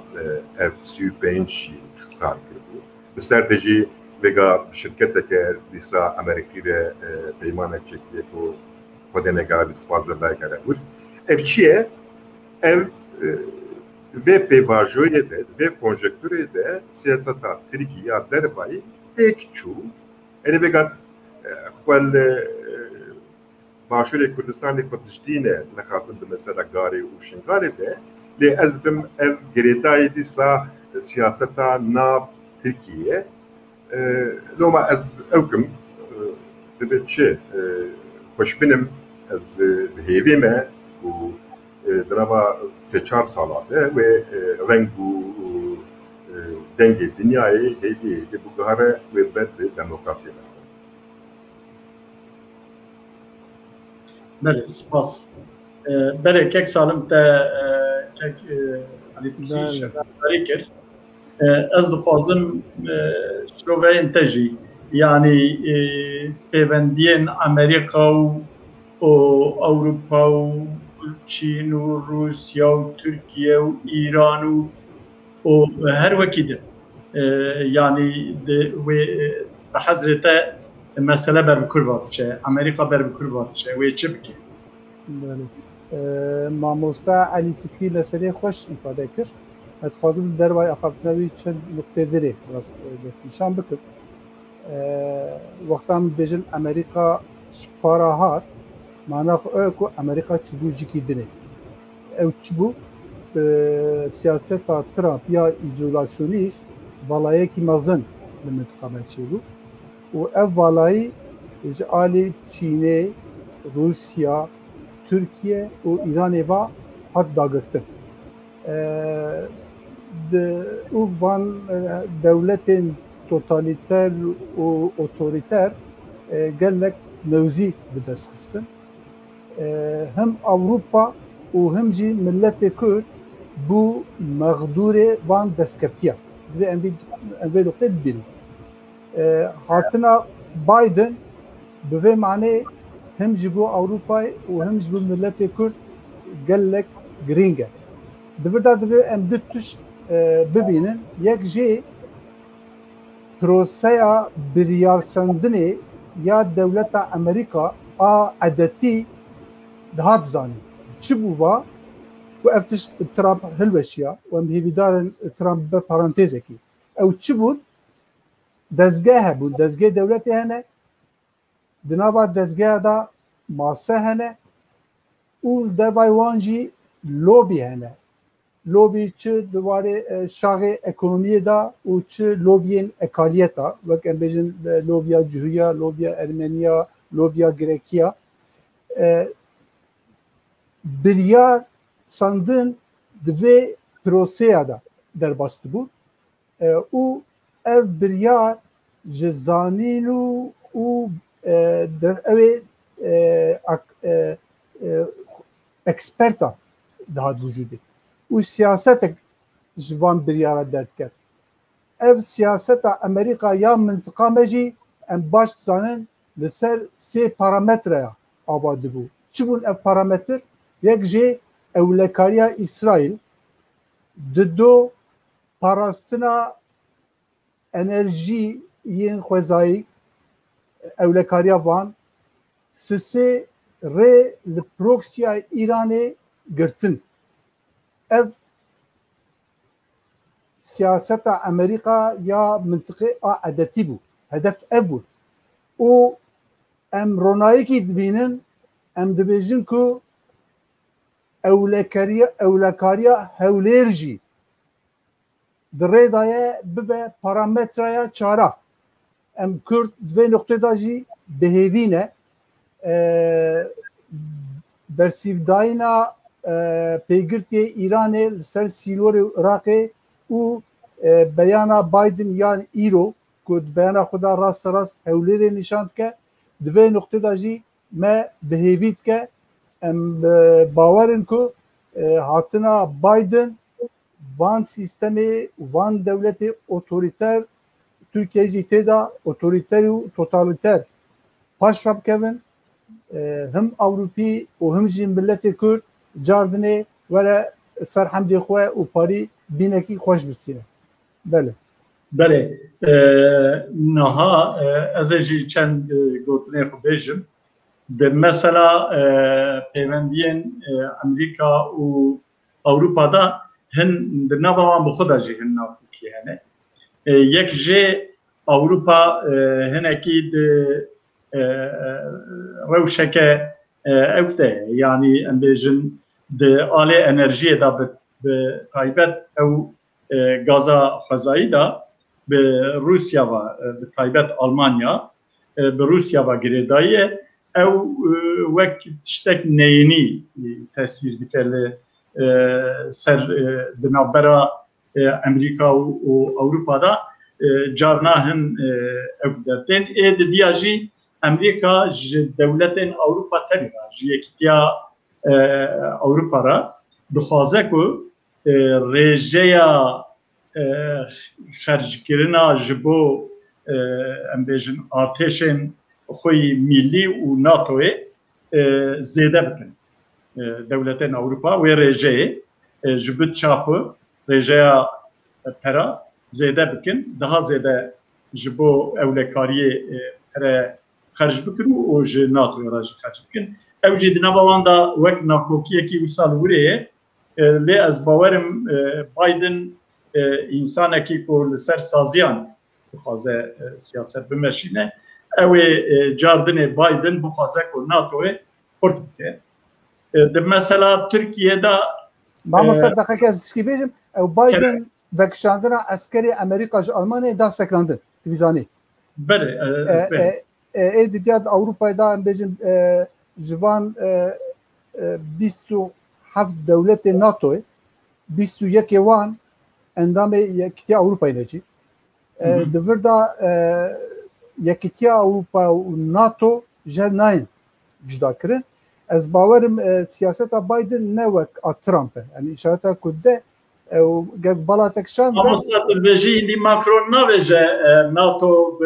F-35 jî xisar kirbû bi ser de jî vêga şirketeke dîsa Amerîkî re peymanek çekiye ku xwedê negarî dixwaze vegere wir ev çi ye ev vê pêvajoyê de vê konjektürê de siyaseta Tirkiya derbayî têk çû erê vêga xwe li باشوری کردستانی خودشتینه نخواستم به مثلا گاری و شنگاری به لی از بم اف گریدای دیسا سیاستا ناف ترکیه لو ما از اوکم ببیت چه خوش بینم از بهیوی ما و درما 3-4 سالاته و رنگ و دنگ دنیای هیدی بگهره و بد دموکراسی ما بله سپاس بله کک سالم تا کک علیتیجی شکاری کرد از دخوازم شروع انتجی یعنی پیوندین امریکا و اوروپا و چین و روسیا و ترکیه و ایران و هر وکی ده یعنی بحضرته مسئله بر بکر باتشه امریکا بر بکر باتشه و چه بکی؟ مامۆستا علی فکری لەسەرێ خۆش ئیفادە کرد ئەتخوازم دەروای ئەخافتنەوەی چەند نقطێ درێ دەستنیشان بکرد وەختان بێژن ئەمریکا سپارە هات ماناخ ئەوکو ئەمریکا چبووژیکی درێ ئەو چ بوو سیاسەتا ترامپ یا ئیزۆلاسیۆنیست باڵایەکی مەزن لە منتقەمە چێ بوو و ئەو باڵایی ji alî Çînê Rusya Türkiye û Îranê va hat dagirtin û van dewletên totalîter û otorîter gelek mewzî bi dest xistin hem Awropa û hem jî milletê Kurd bû mexdûrê van destgirtiya divê em vê noqtê bibînin hatina Biden bi vê manê hem ji bo Awropayê û hem ji bo milletê Kurd gelek girîng e divê da divê em du tişt bibînin yek jê proseya biryarsendinê ya dewleta Amerîka a edetî dihat zanîn çi bû va û ev tişt Trump hilweşiya û em hêvîdarin Trump bi parantêzekî ew çi bûn dezgeh hebûn dezgeh dewletê hene di nava dezgeha da mase hene û derbay wan jî lobî hene lobî çi di warê şaxê ekonomiyê da û çi lobiyên ekaliyet da wek em bêjin lobiya Cihûya lobiya Ermeniya lobiya Grekiya biryar sandin di vê proseya da derbas dibûn û ev biryar ji zanîn û ew ê eksperta dihat vücudê û siyasetek ji van biryara derdket ev siyaseta Amerîka ya mintiqa me jî em baş dizanin li ser sê parametreya ava dibû çi bûn ev parametr yek jê ewlekariya İsraîl di do parastina enerjiyên xwezayî ewlekariya van sisê rê li proksiya Îranê girtin ev siyaseta Amerîka ya mintiqê a edetî bû hedef ev bû û em ronayekî dibînin em dibêjin ku ewlekariya hewlêr jî di rê da ye bibe parametreya çara em Kurd di vê noqtê da jî bihêvîne bersîvdayîna pêgirtiyê Îranê li ser sîlorê Iraqê û beyana Biden yan îro ku di beyana xwe da rast hewlêrê nîşan dike di vê noqtê da jî me bihêvî dike em bawerin ku hatina Biden van sistemê van dewletê otorîter Türkiye jî têda otorîter û totalîter paş ve bikevin hem Awropî û hem jî milletê Kurd cardinê were ser hemdê xwe û parî bînekî xweş bistîne bele bele niha ez ê jî çend gotinê xwe bêjim bi mesela peywendiyên Amerîka û Awropa'da hin di nava wan bi xwe de jî hin navkî hene yek jê Awropa hinekî di rewşeke اوته يعني ام بيجن د آله انرژی دا به تایبت او غازا فضایی دا به روسیا و به تایبت آلمانیا به روسیا و گریدایه او وقت تشتک نینی تصویر دکل سر بنابرا امریکا و اروپا دا جارناهن اقدرتين ايد دياجي امريكا دولتين اوروبا تبعا جيكتيا اوروبا را دخوازكو رجيا خرج كرنا جبو ام بيجن ارتشن خوي ميلي و ناتوي زياده بكن دولتين اوروبا ورجي جبت شافو رجيا برا زیاده بکن ده زیاده جبو اولکاری پر خرج بکن و ج ناتو راج خرج بکن او جد نبواندا وقت ناکوکیه کی وسال وریه لی از باورم بایدن انسان کی کو سر سازیان بخوازه سیاست بمشینه او جاردن بایدن بخوازه کو ناتو پورت بکن مثلا ترکیه دا ما مصدقه که از کی بگم او بایدن وکشاندنا عسکری امریکا ج آلمانیا دا سکراندن ویزانی بله دیدیاد اروپا دا ام بجن جوان 27 دولت ناتو 21 وان اندام یکتی اروپا نچی دوردا یکتی اروپا و ناتو جناین جدا کرن از باورم سیاست بایدن نوک ترامپ یعنی اشارت کده او قد بلاتك شان مصلحة البيجي اللي ماكرون ما بيجا ناتو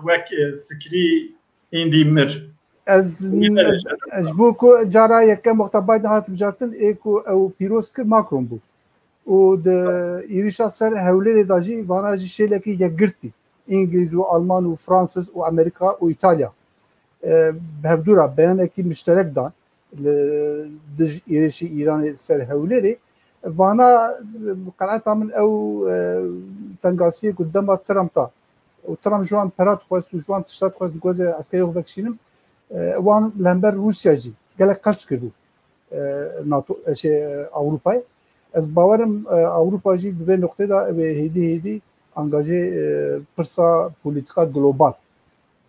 بوك فكري اندي مر از بوكو جارا يكا مختبايد هات بجارتن ايكو او بيروس كر ماكرون بو و د يريشا سر هوليري داجي وانا جي شيلكي يقرتي انجليز والمان وفرنسا وامريكا وايطاليا بهبدورا بينكي مشترك دان دج يريشي ايران سر هوليري وانا قناعتها من او تنقاسيه قدام ترامب وترامب جوان برات خواست وجوان تشتات خواست جوز عسكري ياخذ كشينم وان لامبر روسيا جي قال لك قرص كردو ناتو شيء اوروبا از باورم اوروبا جي به نقطه دا هدي انgaجي برسا بوليتيكا جلوبال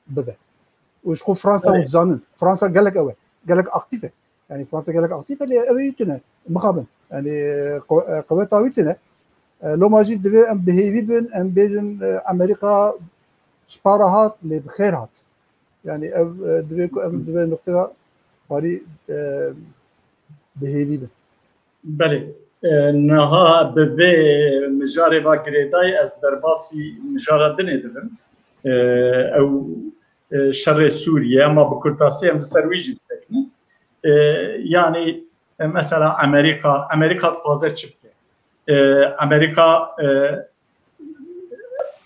بدا وشخو فرنسا وزانن فرنسا قال لك قال لك اكتيفه يعني فرنسا قال لك اكتيفه اللي اويتنا مقابل يعني قوات طاويتنا لو ما جيت دبي ام بهيبي بن ام بيجن امريكا شبارهات اللي بخيرات يعني دبي نقطه باري بهيبي بن بله نها ببي مجاري باكريداي از درباسي مجارة دنيدبن او شر سوريا ما بكرتاسي ام سرويجي بسكني يعني مثلا امریکا خوازه چپکه امریکا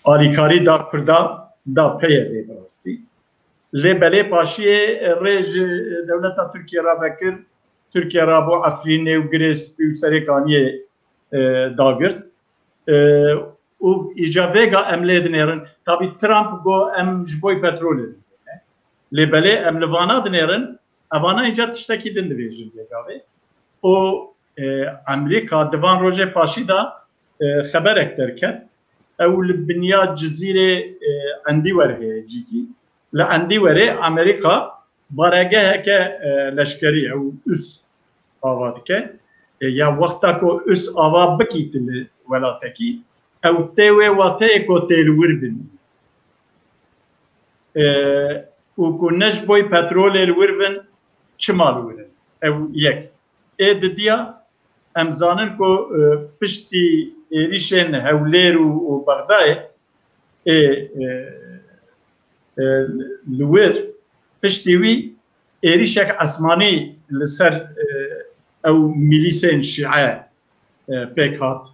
آلیکاری دا کردا دا پیه دی براستی لی بله پاشیه ریج دولتا ترکیه را بکر ترکیه را بو افرین و گریس بیو سریکانیه داگرد و ایجا ویگا املی دنیرن تابی ترامپ گو ام جبوی پترول لی بله ام لوانا دنیرن اوانا اینجا تشتکی دن دویجن بیگاوی و امریکا دوان روژه پاشی دا خبرک درکن او لبنیا جزیره اندی وره جیکی لاندی وره امریکا بارگه که لشکری او اس آواد که یا وقتا کو اس آوا بکیت ولاتکی او تیوه و تیکو تیلور بین و کو نش بوی پترول الور بین چمال ورن او یک اید دیا امزانن کو پشتی ریشن هولیر و بغدای لور پشتی وی ریشک اسمانی لسر او میلیسین شیعه پیکات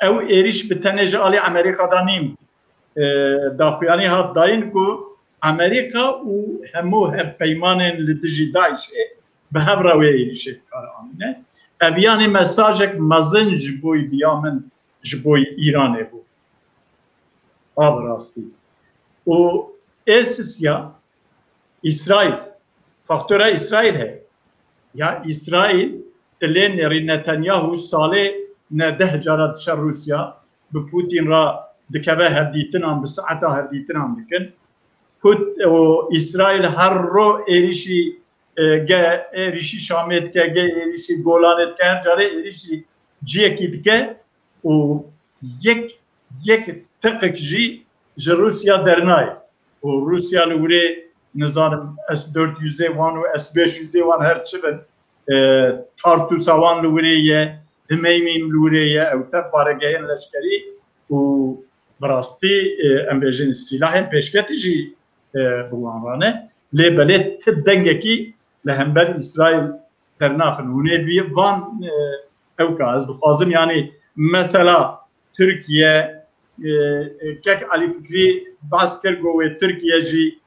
او ریش بتنج آلی امریکا دانیم داخویانی هات داین کو امریکا و همو پیمان لدجی داعش به هم روی ریش کار آمینه ابیان مساجک مزن جبوی بیامن جبوی ایرانه بو آب راستی و اسسیا اسرائیل faktörü İsrail he. Ya İsrail Telen Neri Netanyahu salê ne cara dişa Rusya bi Putin ra dikeve hevdîtinan bi saeta hevdîtinan dikin. O İsrail her ro erişi erişi Şamet ke erişi Golanet ke her care erişi ciyekî dike o yek tıkık ji Rusya dernayê. O Rusya li wîrê nizanim S-400'e wan û S-500'e wan her çibin Tartusa wan li wîrê ye Himeymin li wîrê ye ew tev baregehên leşkerî û bi rastî em bêjin silahên pêşketî jî bi wan rane lê belê tip dengekî li hember İsrail dernaxin hûnê bî van ew ka ez dixwazim yanî mesela Türkiye kek Alî Fikrî bas kir got wê Türkiye jî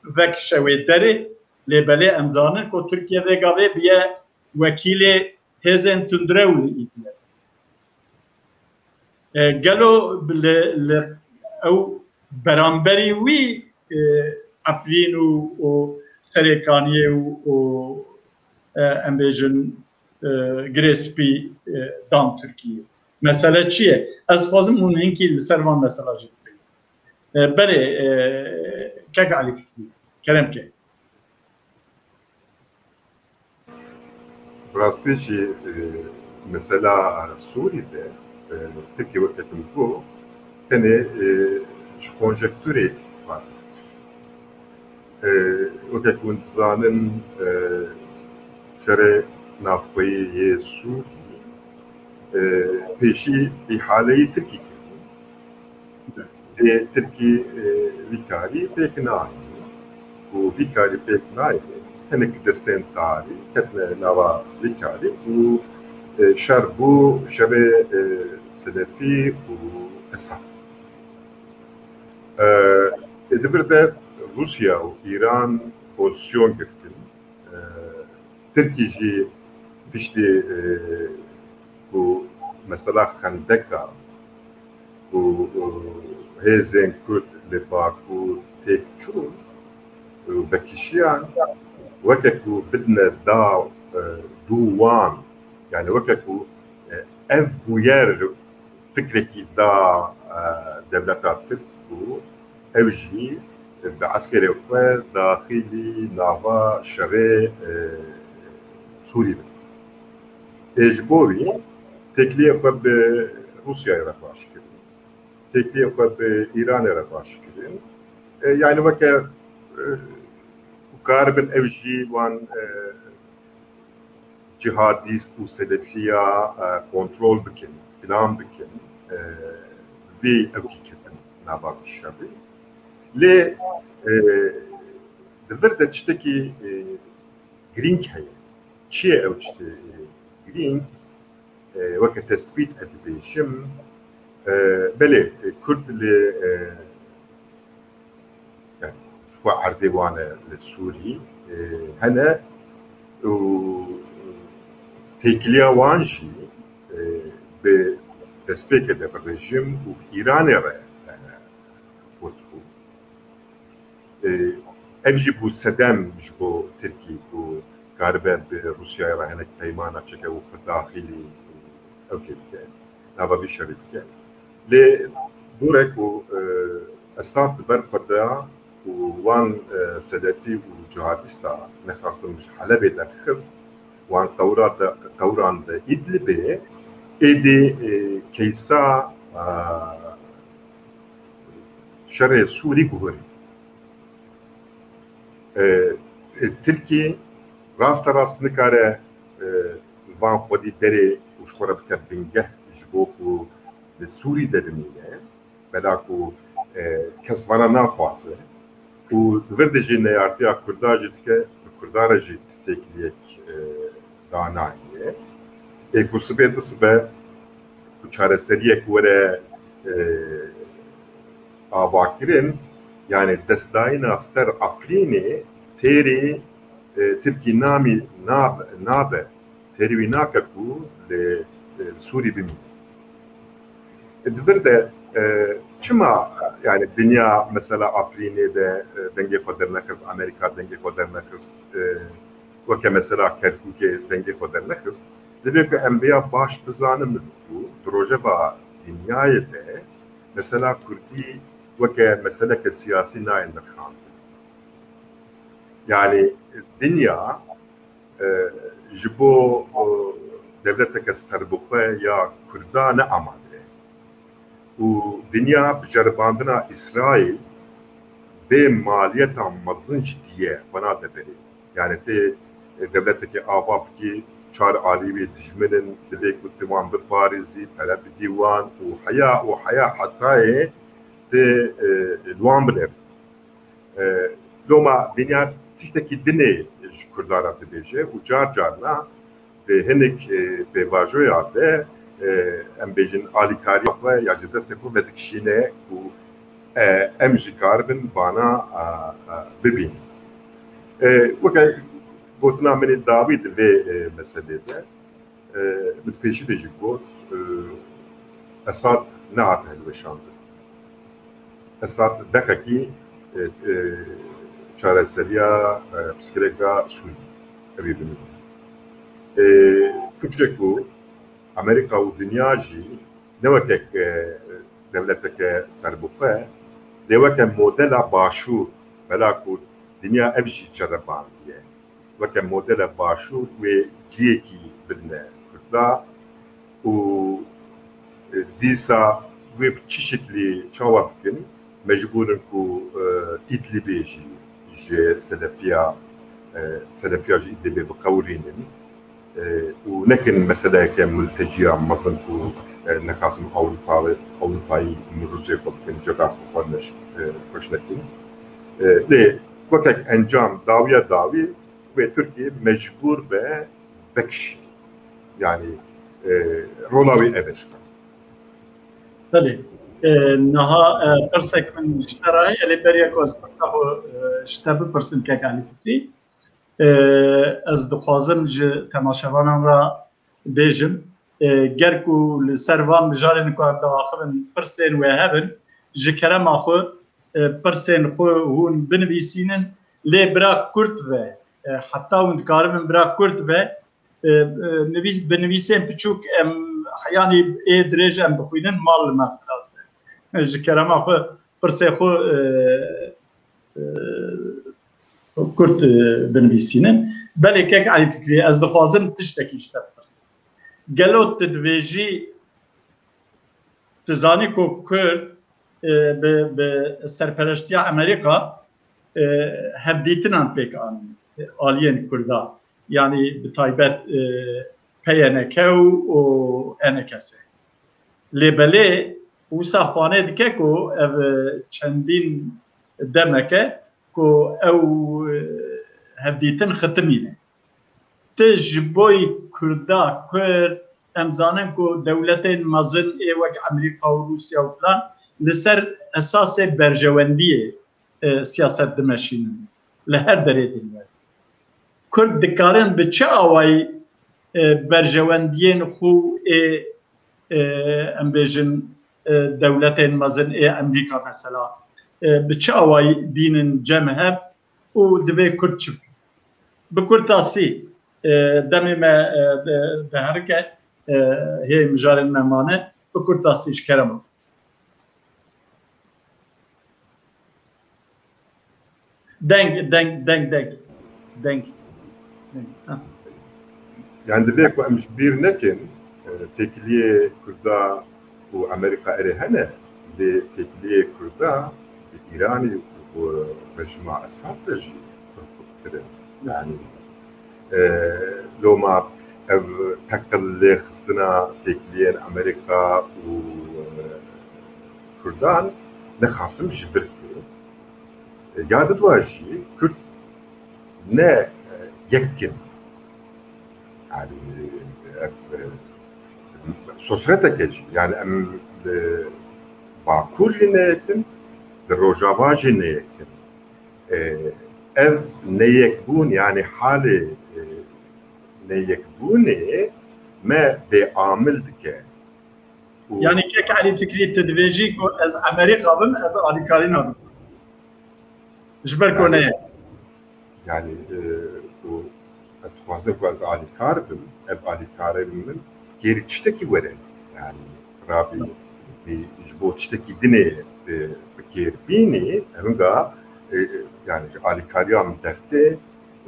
vek şewê derê lê belê em zanin ku Türkiye vê gavê biye wekîlê hêzên tundrew li îdiye. Gelo ew beramberî wî Efrîn û Serêkaniyê û em bêjin Girêspî dan Tirkiye. Mesele çi ye? Ez dixwazim hûn hinkî li ser van mesela jî bikevin. Belê kek Alî Fikrî kerem ke. Rastî jî mesela Sûrî'de Tirkiye weketim got tenê ji konjektûrê îstîfade. Wekek hûn dizanin şerê navxweyî yê Sûrî pêşî îhaleyî Tirkî kirin. Lê Tirkî vî karî pêk nayê û vî karî pêk nayê hinek destên tarî ketine nava vî karî û şer bû şerê Sedefî û Esad. Li vir de Rusya û İran pozisyon girtin. Tirkî jî piştî ku mesela Xendeka û hêzên Kurd li Bakur têk çûn vekişiyan wekek ku bidine da dû wan yani wekek ku ev bûyer fikrekî da devleta Tirk bû ev jî bi eskerê xwe daxîlî nava şerê Sûrî bin. Ji bo wî tekliyê xwe bi Rusyayê re baş kirin. Tekliyê xwe bi İranê re baş kirin. Yani weke karibin ev jî wan cihadîst û Selefiya kontrol bikin, filan bikin. Vê evkî ketin nava şerê. Lê di vir de tiştekî girîng heye. Çi ye ew tiştê girîng? Weke tespît edibêjim belê Kurd li xwe erdê wan e li Sûrî hene û têkiliya wan jî bi destpêkê de bi rejim û İranê re xurt bû. Ev jî bû sedem ji bo Tirkî ku garibe bi Rusyayê re hinek peymana çeke û xwe daxîlî ew kê bike nava vî şerê bike. Lê dorek û Esad di ber xwe da û wan Sedefî û cihadîsta nexastin ji Helebê derxist wan qewran de İdlibê êdî keysa şerê Sûrî guhirî. Tirkî rasta rast nikare van xwedî derê û ji xwe re bike bingeh ji bo ku li Sûrî de bimîne bela ku kes vana naxwaze û li vir de jî neyartiya Kurda jî dike bi Kurda re jî tekliyek danayê ku sibê disibe ku çareseriyek were avakirin yani destdayîna ser Afrînê têrê Tirkî nabe têrî wî nake ku li Sûrî bimîne. Di vir de çima yani dünya mesela Afrin'de denge koder nekız, Amerika denge koder nekız, وەکە mesela Kerkûkê dengê xwe dernexist, divê ku em vêya baş bizanin ku di rojeva dinyayê de mesela Kurdî weke meseleke siyasî nayê nirxandin. Yani dinya ji bo devleteke serbixwe ya Kurda ne amade. û dinya bi ceribandina İsraîl bê maliyeta mezin jî diye bana deberê. Yani te devletteki avap ki çar alivi dijmenin divek bu divan bir Paris'i talep divan o haya hatta de luan bile loma dünya tişteki dine Kurdara debeje u car carna de henek bevajoya de embejin alikari ve ya destek bu vedikşine bu emjikarbin bana bebin وكا قلتنا من داوود في مسألة متكشي تجي قلت أساد نعت هالوشاند أساد دكاكي شارع سريع بسكريكا سوري أبي بنو كتشكو أمريكا والدنيا جي نوكك دولتك سربوفة نوكك موديل باشو بلاكو dünya ev jî ceribaniye weke modela başûr wê ciyekî bidine Kurda û dîsa wê bi çi şeklî çawa bikin mecbûrin ku İdlibê jî ji Selefiya jî İdlibê biqewirînin û nekin meseleyeke mülteciya mezin ku nexwasin Ewropayî Rûsyê xwe bikin cega xwe xweş nekin lê وكك انجام داوية داوي وتركيا مجبور بكش يعني رولاوي ابشكا. بله نها برسك من اشتراي اللي بريكوز برسه اشتبه برسن كعلي كتي از دخوازم ج تماشاوانم را بيجم جركو لسروان مجالن كو داخلن برسن وهبن ج كرم اخو پرسین خو هون بنویسینن لی برا کرد و حتی اون کارم برا کرد و بنویسین پچوک یعنی درج ام بخوینن مال مخلات ذکرم خو پرسه خو کرد بنویسینن بله که علی فکری از دخوازم تشتکی اشتر پرسه گلوت تدویجی تزانی کو کرد به سرپرستی امریکا هدیتنان پک آلین کردا یعنی به تایبت PNK و NKS لیبله و سخوانه دیگه کو چندین دمکه کو او هدیتن ختمینه تجبوی کردا کرد امزانن کو دولتین مزن ایوک امریکا و روسیا و فلان لسر اساس برجواندی سیاست دمشین لهر دره دنیا کرد دکارن به چه آوای برجواندین خو ام بیجن دولتین مزن امریکا مثلا به چه آوای بینن جمعه و دوی کرد چک به کرد تاسی دمی ما به حرکت هی مجارن ممانه به کرد تاسیش کرمو denk. Yani demek ki emş bir nekin tekliye Kurda و Amerika erehene de tekliye Kurda İran'ı و مجمع استراتيجي يعني لو ما تقل خصنا تكلين امريكا وكردان نخاصم جبرت قاعدة واجي كرد نا يكن يعني سوسرتك يعني ام باكور جنيكن الروجافا جنيكن اف نيكبون يعني حالة نيكبوني ما بعامل دكا يعني كيك علي فكري تدريجي از امريكا بم از اليكارينا جبر كونه يعني از خوازم کو از اليكار بم اب اليكار من غير تشتكي ورن يعني رابي بجبو تشتكي دني بكير بيني هنگا يعني اليكاريا من درته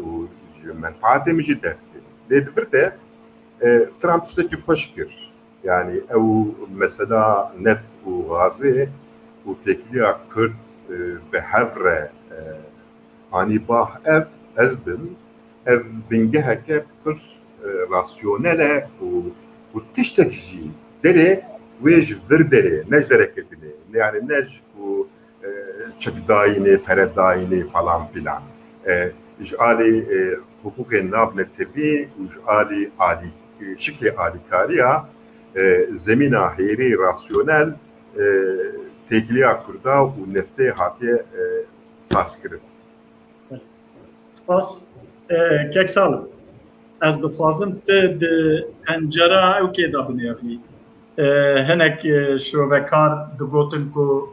ومنفعته مش درته ليه بفرته ترامب تشتكي بخشكر يعني او مثلا نفط وغازه وتكليا كرد بحفره اني باه اف ازبن اف بنجها كبر راسيونيلا وتشتكي دلي ويج فردلي نج دركتني يعني نج و تشكدايني بردايني فلان فلان اجالي حقوق الناب نتبي واجالي عالي شكل اليكاريا زمینه هیری راسیونل تکلیه کرده و نفته هاتی ساز کرد. سپاس کیک سال از دخوازم ته پنجره او که دا بنیابی هنک شروبکار دگوتن کو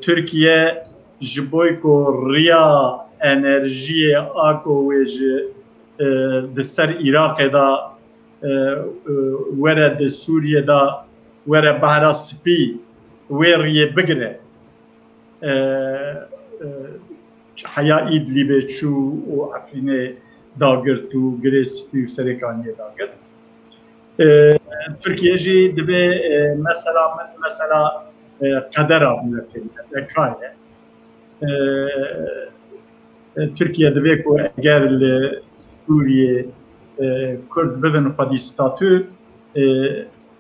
ترکیه جبوی کو ریا انرژی آکو ویج دسر عراق دا وره د سوریه دا وره بحر سپی وره بگره حیا ایدلیب چو و افرینه داگرت و گره سپی و سرکانیه داگرت ترکیه جی دبه مثلا قدر آبونه کاره ترکیه دبه که اگر سوریه کرد ببن خودی ستاتو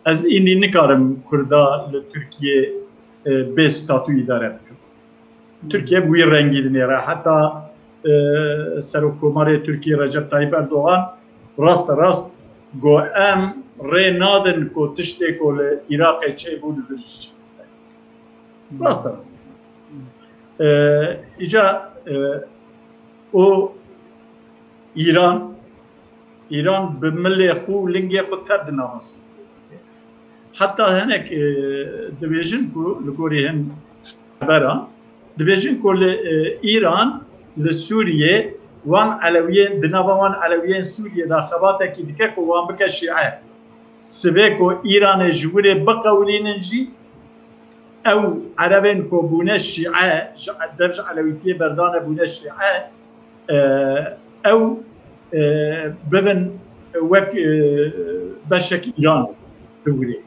از اینی نکارم کردا لترکیه به ستاتو اداره بکن ترکیه بوی رنگی دنیره حتی سرکومار ترکیه رجب طیب اردوغان راست گو ام ری نادن کو تشتی کو عراق چه بود بجیش راست ایجا او ایران به ملی خو لنگی خود تر دناماس حتی هنک دویژن کو لگوری هن خبران دویژن کو ایران لسوریه وان علویین دنابا وان علویین سوریه دا خباته کی دکه کو وان بکه شیعه سبه کو ایران جوره بقولینجی او عربین کو بونه شیعه درج علویتی بردان بونه شیعه او ببن وك بشك إيران دوري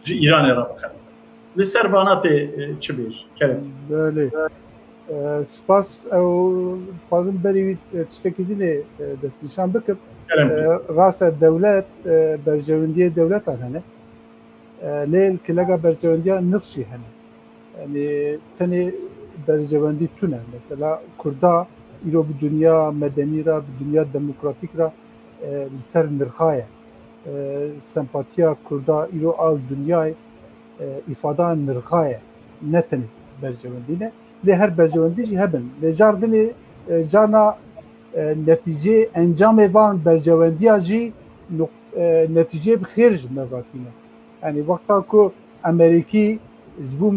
إيران رابخ لسربانات شبيش كلام. بله. سپاس او خواهیم بریم تشتکیدین دستنشان بکر راست دولت برجوندی دولت هنه لیل کلاگا برجوندی نقشی هنه yani tane برجوندی تونه مثلا کردا ایرو به دنیا مدنی را به دنیا دموکراتیک را سر نرخایه سمپاتیا کردا ایرو آل دنیای ifade nırxaya netini bercevendine ve her bercevendişi hebben ve jardini cana netice encam evan bercevendiyacı netice bir xirj mevatine yani vakta ku Ameriki jbu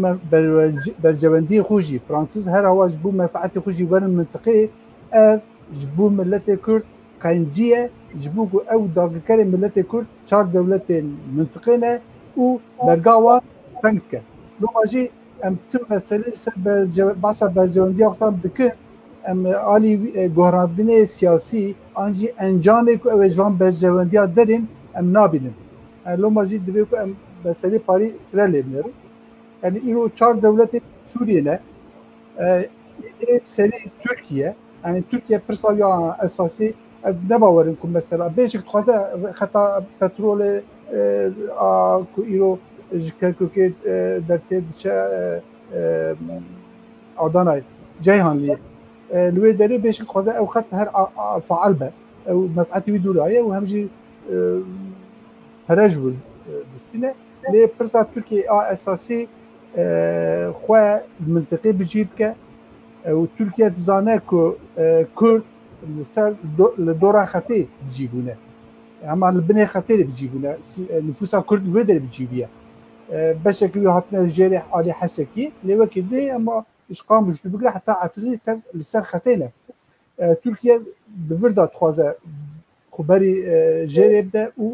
bercevendi xuji Fransız her hava jbu menfaati xuji verin mıntıqı ev jbu milleti Kürt qanciye jbu ku ev dagikari milleti Kürt çar devletin mıntıqine و برگاوا تنکه لوماجی ام تم مسئله بحثا برجواندی اختام دکن ام آلی گوهراندنی سیاسی آنجی انجامی که اوجوان برجواندی دارین ام نابینن لوماجی دوی که ام مسئله پاری فرلی میره yani اینو چهار دولت سوریه نه سری ترکیه yani Türkiye pırsavya esası ne bavarın ki mesela beşik hatta petrol ایرو کرکوکی درته دچه آدانای جهانی لوی داری بیش خدا او خط هر فعال به او مفعتی ویدولایه و همچی هرجول دستینه لی پرسا ترکیه اساسی خو منطقه بجیب که و ترکیه زانه کو کرد سر لدورا خطی بجیبونه اما البنية خطيرة بتجيبنا نفوسها كرد ويدر بتجيبيها بشكل هاتنا الجارح علي حسكي لوكي دي اما اشقام مش بقى حتى عفري لسر خطينا تركيا دفردا تخوازه خبري جاري بدا و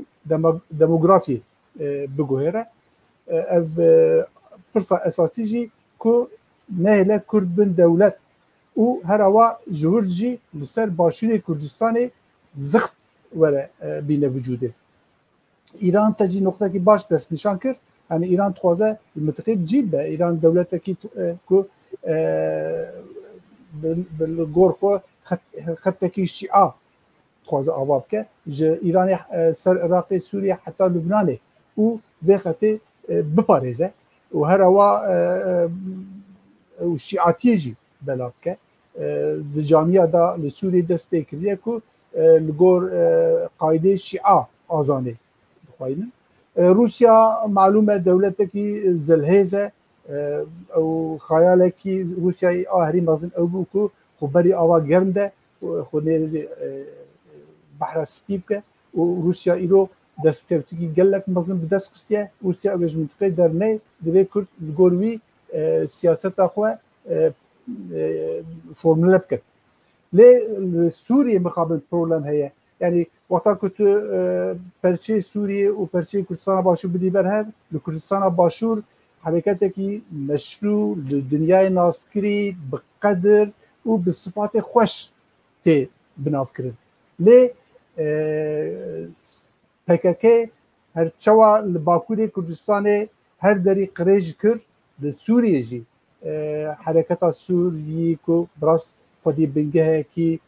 ديموغرافي بقوهرة اف فرصة استراتيجي كو نهلا كرد بن دولت و هروا جورجي لسر باشير كردستاني زخت ولا بين وجوده ایران تجي نقطة كي باش دست نشان كر يعني ایران تخوازه المنطقة تجيب ایران دولتها كي كو بالغورخو خطكي الشيعة تخوازه أبابك ایران سر عراق سوريا حتى لبنان و بخطي بباريزه وهروا والشيعاتيجي بلابك الجامعة دا لسوريا دست بكريه كو الغور قايدة الشيعة آزاني روسيا معلومة دولتكي زلهزة أو خيالكي روسيا آخري مازن أبوكو خبري آوا جرم ده خوني بحر سبيبك وروسيا إيرو دستوتكي قلك مازن بدس قصية روسيا أبج منطقة درني دبي كرد الجوروي سياسة أخوة فورمولا بك ليه سوريا مقابل بروبلم هي يعني وقتا كنت پرچه سوریه و پرچه کردستان باشور بدی برهر لکردستان باشور حرکتکی مشروع لدنیای ناسکری بقدر و بصفات خوش تی بناف کرد لی PKK هر چوا لباکور کردستان هر دری قریج کرد لسوریه جی حرکت سوریه کو براست خودی بنگه کی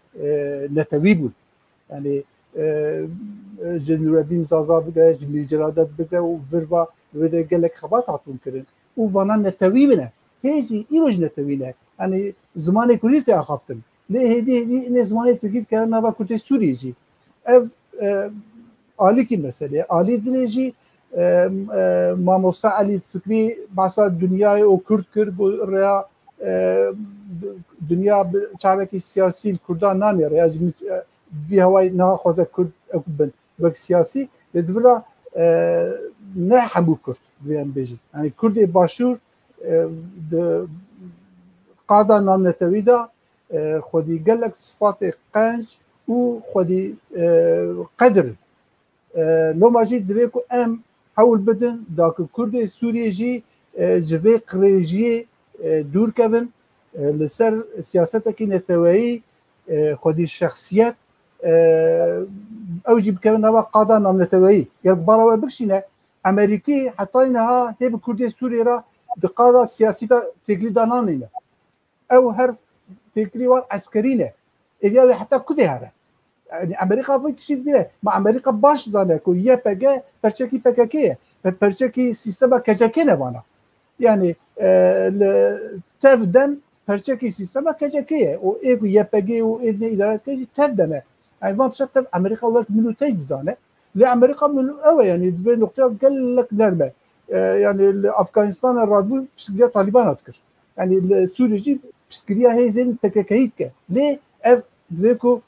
نتوی بود يعني جنرالدين زازا بقى جميل جرادات بقى وفرفا وده قال لك خبات عطون كرن وفانا نتويبنا هيجي إيروج نتوينا يعني زماني كليتي أخافتن ليه هدي إن زماني تركيت كرنا با كنت سوري جي أف آلي كي مسألة آلي دليجي ما موسى علي فكري بعصا الدنيا وكرد كرد ريا دنيا شعبك السياسي الكردان ناني ريا في هواي ناخذ كرد أكبر بك سياسي لدبلا نحمو كرد بيان بيجي يعني كرد باشور قاعدة نام نتويدا خدي قالك صفات قنج وخدي قدر لو ما جيت دبيكو أم حول بدن داك كرد سوريا جي جفي قريجي دور كبن لسر سياستك نتوي خدي الشخصيات اوجب كمان هذا قاضي نام نتوي يبارا بكشينا امريكي حتى انها هي بكردي سوريا دقاضه سياسيه تجري دانانينا او هر تجري عسكرينا اللي حتى كده هذا يعني امريكا بتشيل بيه مع امريكا باش زانكو يا بقى برشكي بكاكيه برشكي سيستم كجاكينا وانا يعني تفدن برشكي سيستم كجاكيه وايكو يا بقى وايدني اداره كجي تفدن يعني ما تشتت امريكا وقت منو تجزانه لامريكا منو قوي يعني دي نقطه قال لك نرمه يعني افغانستان الرادو بشكل طالبان اذكر يعني سوريا جي بشكل هي زين تككيتك ليه اف ديكو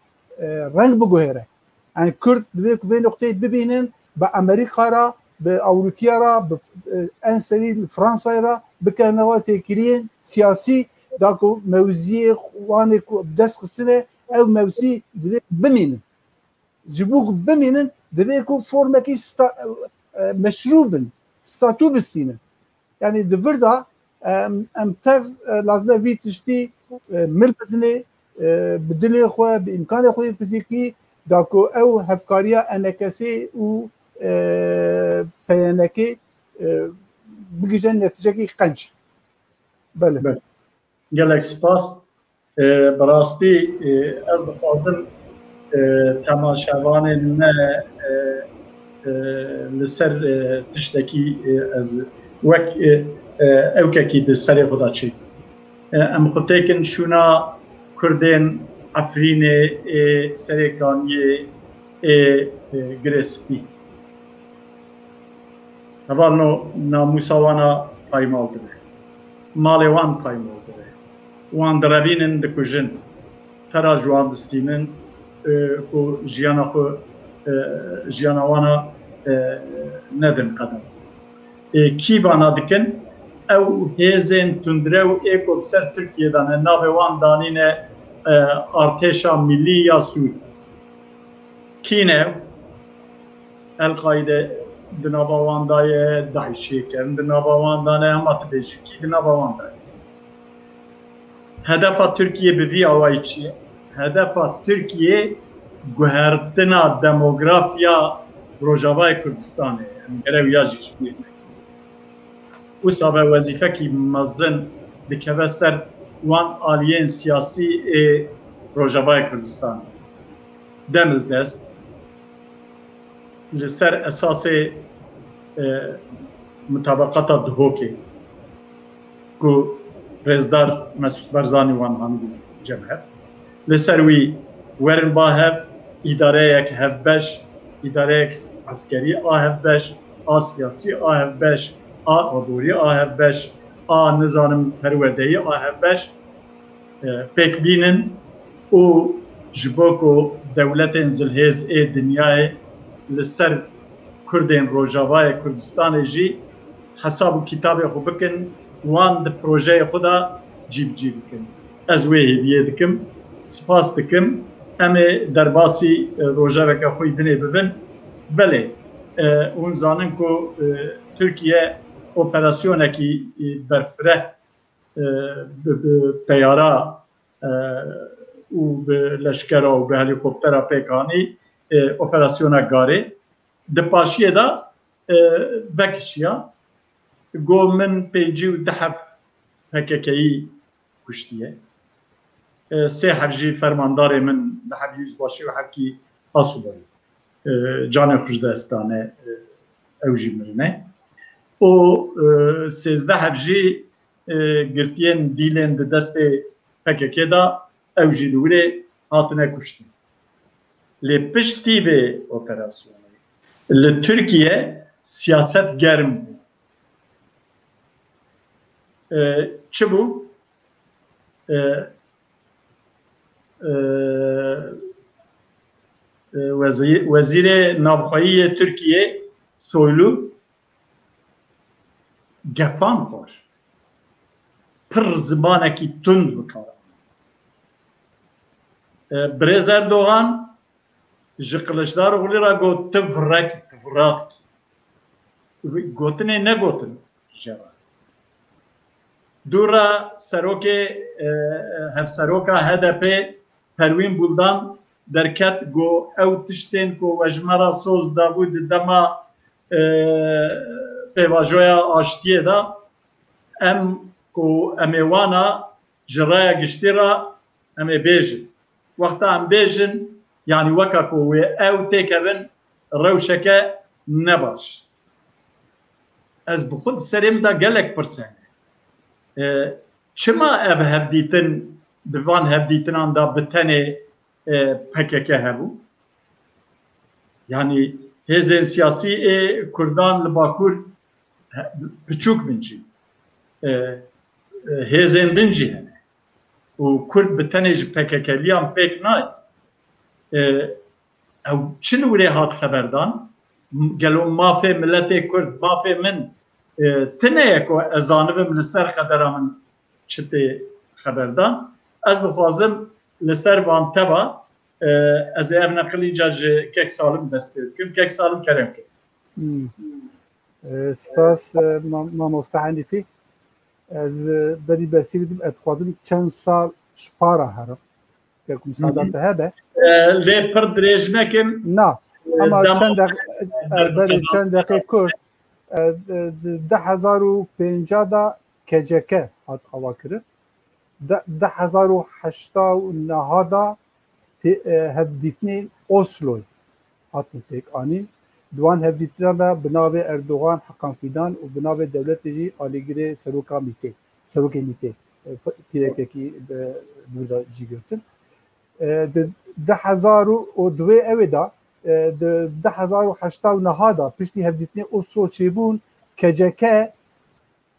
رنگ بگوهره يعني كرد ديكو في نقطه ببينن بامريكا را باوروبيا را بانسري فرنسا را بكنوا تكرين سياسي داكو موزي وانكو بدس قسنه او موزي بمينن جبوك بمينن دبيكو فورمكي مشروبن ستاتو بالسينه يعني دفردا امتر لازم في تشتي ملبدني بدلي خو بامكان خو فيزيكي داكو او هفكاريا انكسي و بيانكي بيجن نتيجه قنش بله جالك سپاس براستی از بخوازم تماشاوان نه لسر تشتکی از وک اوککی ده سری خدا چی ام خطیکن شونا کردین افرین سریکانی گرسپی اولو ناموساوانا پایمال ده مالوان پایمال ده وان درابینن دکوژن ترا جوان دستینن کو جیانا خو جیانا وانا ندم قدم کی bana dikin ew hêzên tundre û êko ser Tirkiye'dan navê wan danîne artêşa millî ya Sûrî. Kîne El-Qaide di nava wan da ye, Daişê kerin di nava wan da ne, hema tu bêjî kî di nava wan da ye. Hedefa Türkiye bi vî awayî çi ye? Hedefa Türkiye guhertina demografiya Rojavayê Kurdistanê ye. Gerev ya jî ji wisa be wezîfekî mezin dikeve ser wan aliyên siyasî ê Rojavayê Kurdistanê. Demil dest li ser esasê mutabaqata Duhokê ku Rêzdar Mesûd Barzanî wan hanibû cemher. Li ser wî werin ba hev îdareyek hevbeş, îdareyek askerî a hevbeş, a siyasî a hevbeş, a aborî a hevbeş, a nizanim perwedeyî a hevbeş pêk bînin û ji bo ku dewletên zilhêz ê dinyayê li ser Kurdên Rojavayê Kurdistanê jî hesab û kitabê xwe bikin, wan di projeyê xwe da cîbcî bikin. Ez wê hêdiyê dikim, spas dikim, em ê derbasî rojaveke xwe dinê bibin. Belê, hûn zanin ku Türkiye operasyonekî berfireh bi teyara û bi leşkera û bi helîkoptera pêkanî operasyona Garê di paşiyê da vekişiya got min pêncî û dih hev PKK'yî kuştiye. Sê hev jî fermandarê min di hev yüzbaşî û hevkî Asubayî canê xwe ji dest dane ew jî mirine. û sêzdeh hev jî girtiyên dîlên di destê PKK da ew jî li wirê hatine kuştin. Lê piştî vê operasyonê li Tirkiye siyaset germ bû. Çi bû? Wezîrê Navxweyî Tirkiye Soylu gefan xwar. Pir zimanekî tund bikare. Birêz Erdogan ji Kılıçdaroğlu ra got tu virekî, tu virakî. Gotinê negotin jeva. Dûra serokê hevseroka HDP Perwîn Buldan derket got ew tiştên ku wejmera soz dabû di dema pêvajoya aştiyê da em ku em ê wana ji raya giştî ra em ê bêjin. Wexta em bêjin yani weka ku wê ew têkevin rewşeke ne baş. Ez bi xwe di serê da gelek pirsene. Çima ev hevdîtin di van hevdîtinan da bi tenê PKK hebû? Yani hêzên siyasî ê Kurdan li Bakur piçûk bin jî. Hêzên bin jî hene. û Kurd bi tenê ji PKK'liyan pêk nayê. Ew çi li wirê hat xeberdan? Gelo mafê milletê Kurd, mafê min tineye ku ez zanibim li ser qedera min çi tê xeberdan. Ez dixwazim li ser van teba ez ê ev neqilîca ji kek salim dest pê bikim. Kek salim kerem kir. Spas mamosta Hanîfî. Ez berî bersî didim ez dixwazim çend sal ji para herim. Kekum sadate hebe. Lê pir dirêj nekin. Na. Ama berî çend deqê Kurd 2050 da KCK hat ava kirin. 2089 da hevdîtinê Oslo'y hatin pêk anîn. Duan hevdîtina da bi navê Erdogan Hakan Fidan û bi navê dewletê jî alîgirê Seroka Mîtê. Serokê Mîtê pîrekekî burada cî girtin. Di 2002 evê da di 2089 da piştî hevdîtinê Oslo çêbûn KCK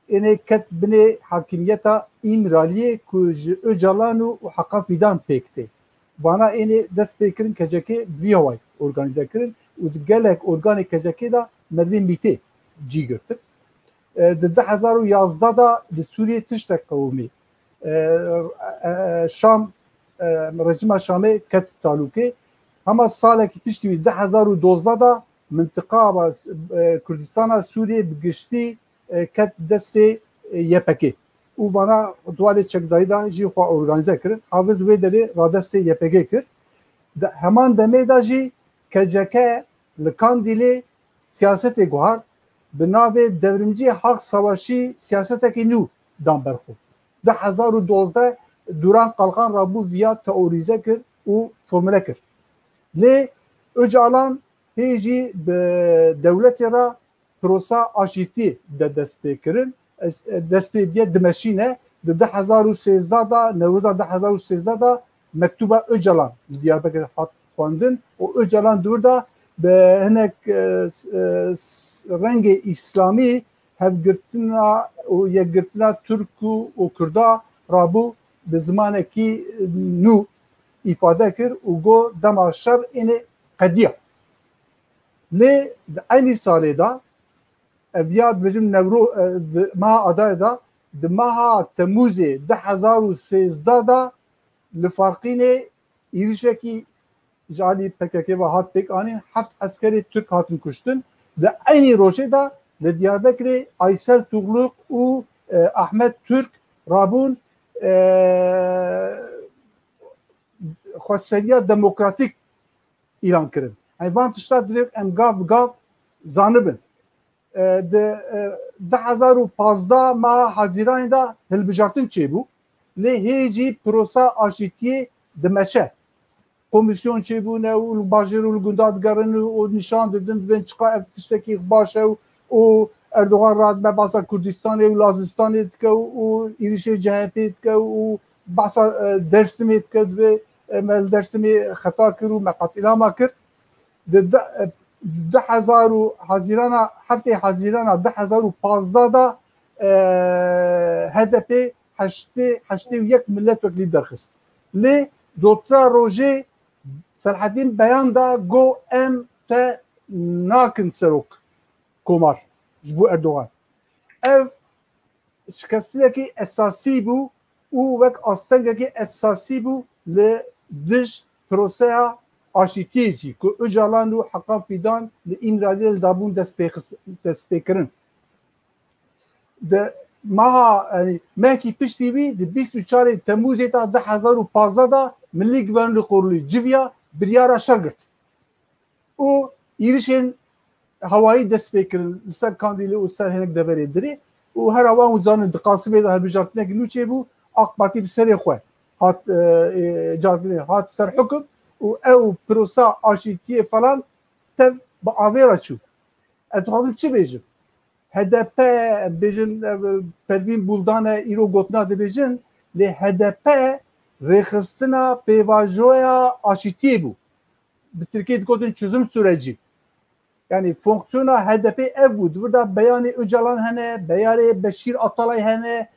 ênê ket binê hakimiyeta İmraliyê ku ji Öcalan û Hakan Fidan pêk tê. Vana ênê dest pê kirin KCK vî hewayê organize kirin û di gelek organê KCK da mervên Mîtê cî girtin. di 2011 da di Sûriyê tiştek qewimî Şam rejima Şamê ket talûkê hema salekî piştî wî 2012 da mintiqa Kurdistana Sûriyê bi giştî ket destê YPG û vana dualê çekdayî da jî xwe organîze kirin haviz wê derê radestê YPG kir heman demê da jî KCK li Kandîlê siyasetê guhar bi navê devrimcî Haq Savaşî siyasetekî nû dan berxwe 2012 Duran Qalxan rabû viya teorîze kir û formüle kir lê Öcalan hê jî bi dewletê ra prosa aşîtî de dest pê kirin dest pê diye dimeşîne di 2013 da Newroza 2013 da mektuba Öcalan li Diyarbekir hat xwendin û Öcalan dûr da bi hinek rengê İslamî hevgirtina û yekgirtina Türk û Kurda rabû bi zimanekî nû îfade kir û got dema şer êne qediya lê di aynî salê da ev ya dibêjim meha adayê da di meha Temûzê 2013 da li Farqînê êrişekî ji alî PKK ve hat pêk anîn heft eskerê Türk hatin kuştin di aynî rojê da li Diyarbekirê Aysel Tuğluk û Ahmet Türk rabûn xwesteriya demokratîk îlan kirin van tişta divê em gav zanibin di 2015 meha Haziranê da hilbijartin çêbû lê hê jî prosa aşîtiyê dimeşe komisyon çêbûne û bajêr û gunda digerin û nîşan didin divên çiqa ev tiştekî baş e û Erdogan radme basa Kurdistanê û Lazistanê dike û êrişê CHP dike û basa Dêrsimê dike divê me li Dêrsimê xeta kir û me qetîlama kir di 2000 Hazîrana heftê Hazîrana 2015 da HDP heştê yek milletvekilî derxist lê dotra rojê Selahattin beyan da got em te nakin serok komar ji bo Erdogan ev şikestinekî esasî bû û wek astengekî esasî bû li dij proseya aşîtiyê jî ku Öcalan û Heqa Fidan li İmralı'yê li dabûn destpêkirin di meha mehkî piştî wî di 24 Temmûzê da 2015 da Millî Güvenlik Kurulu civiya biryara şer girt û êrişên hewayî dest pê kirin li ser Kandîlê û ser hinek deverê dirê û her wan û zanin di Qasîmê de hilbijartinekî nû çêbû AK Partî bi serê xwe hat cardinê hat ser hukm û ew prosa aşîtiyê falan tev bi avêra çû ez dixwazim çi bêjim HDP bêjin Pervîn Buldanê îro gotina dibêjin lê HDP rêxistina pêvajoya aşîtiyê bû bi Tirkiyê digotin çözüm sürecî yani fonksiyona HDP ev bû divir da beyanê Öcalan hene beyanê Beşîr Atalay hene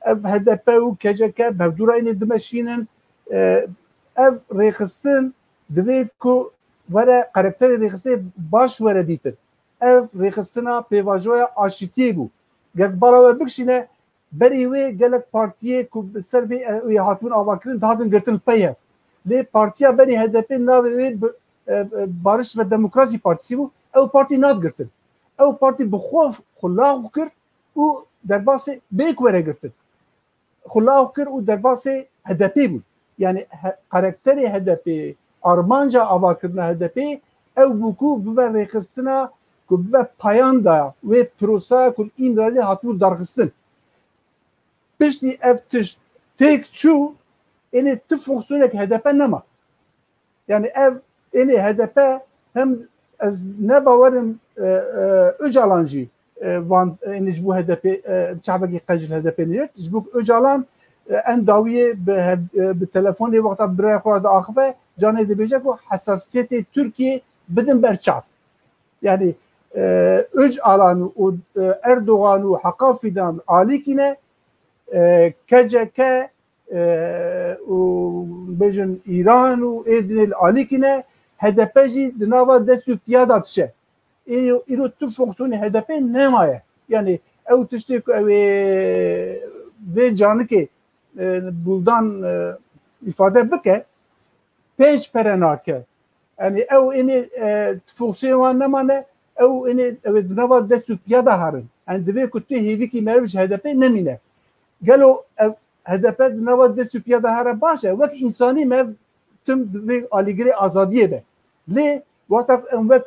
ev HDP û KCK bevdûra ênê dimeşînin ev rêxistin divê ku were karakterê rêxistê baş were dîtin ev rêxistina pêvajoya aşîtiyê bû gek bala we bikişîne berî wê gelek partiyê ku bi ser vê hatibûn avakirin dihatin girtin peyê lê partiya berî HDP navê wê Barış ve Demokrasi Partisi bû ew partî nadgirtin ew partî bi xwe xulax kir û derbasê bêk were girtin xulax kir û derbasê HDP bû yani karakterê HDP armanca avakirina HDP ew bû ku bibe rêxistina ku bibe payan da wê prosa ku İmralı'yê hatibû darxistin piştî ev tişt têk çû ênê ti fonksiyonek HDP nema yani ev ênê HDP hem ez nebawerim Öcalan jî van ênê ji bo HDP çavekî qejil HDP nêrt ji bo Öcalan en dawiyê bi telefonê wexta biraya xwe da axive canê dibêje ku hesasiyetê Tirkiye bidin ber çav yani Öcalan û Erdogan û Heqa Fidan alîkîne KCK û bêjin İran û êdinê alîkîne HDP jî di nava dest û piyada dişe îro tu fonksiyonê HDP nemaye yani ev tiştek ev ve canı ki buldan ifade bike page perenake yani ev ini fonksiyon nemane ev ini ev nava destu piyada harın yani dve kutu hevi ki mevj HDP nemine gelo HDP nava destu piyada hara başa vek insani mev tüm dve aligri azadiye be le vatak ve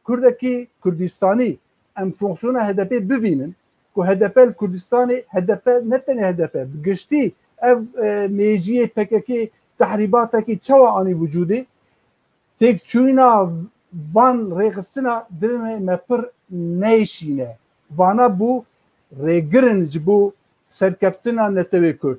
Kurdaki Kurdistani em fonksiyona HDP bibinin ku HDP Kurdistani HDP netene HDP geçti ev meciye PKK tahribataki çava ani vücudi tek çuyna van regisina dilme mepir neyşine vana bu regirin bu serkeftina netevi Kurd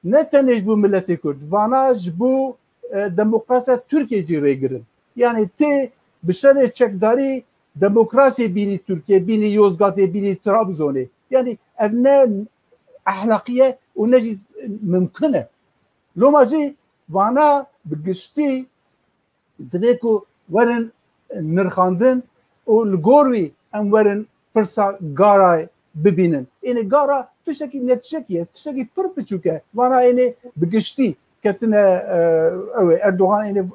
netenej bu milleti Kurd vana bu demokrasi Türkiye regirin yani te bişere çekdari demokrasi bini Türkiye bini Yozgat bini Trabzon'e yani evne ahlakiye o necid mümküne lomacı vana bgişti dedeku verin nırkandın o lgorvi em verin pırsa garay bibinin yani gara tüşteki netişekiye tüşteki pır piçuke vana yani bgişti ketine Erdoğan yani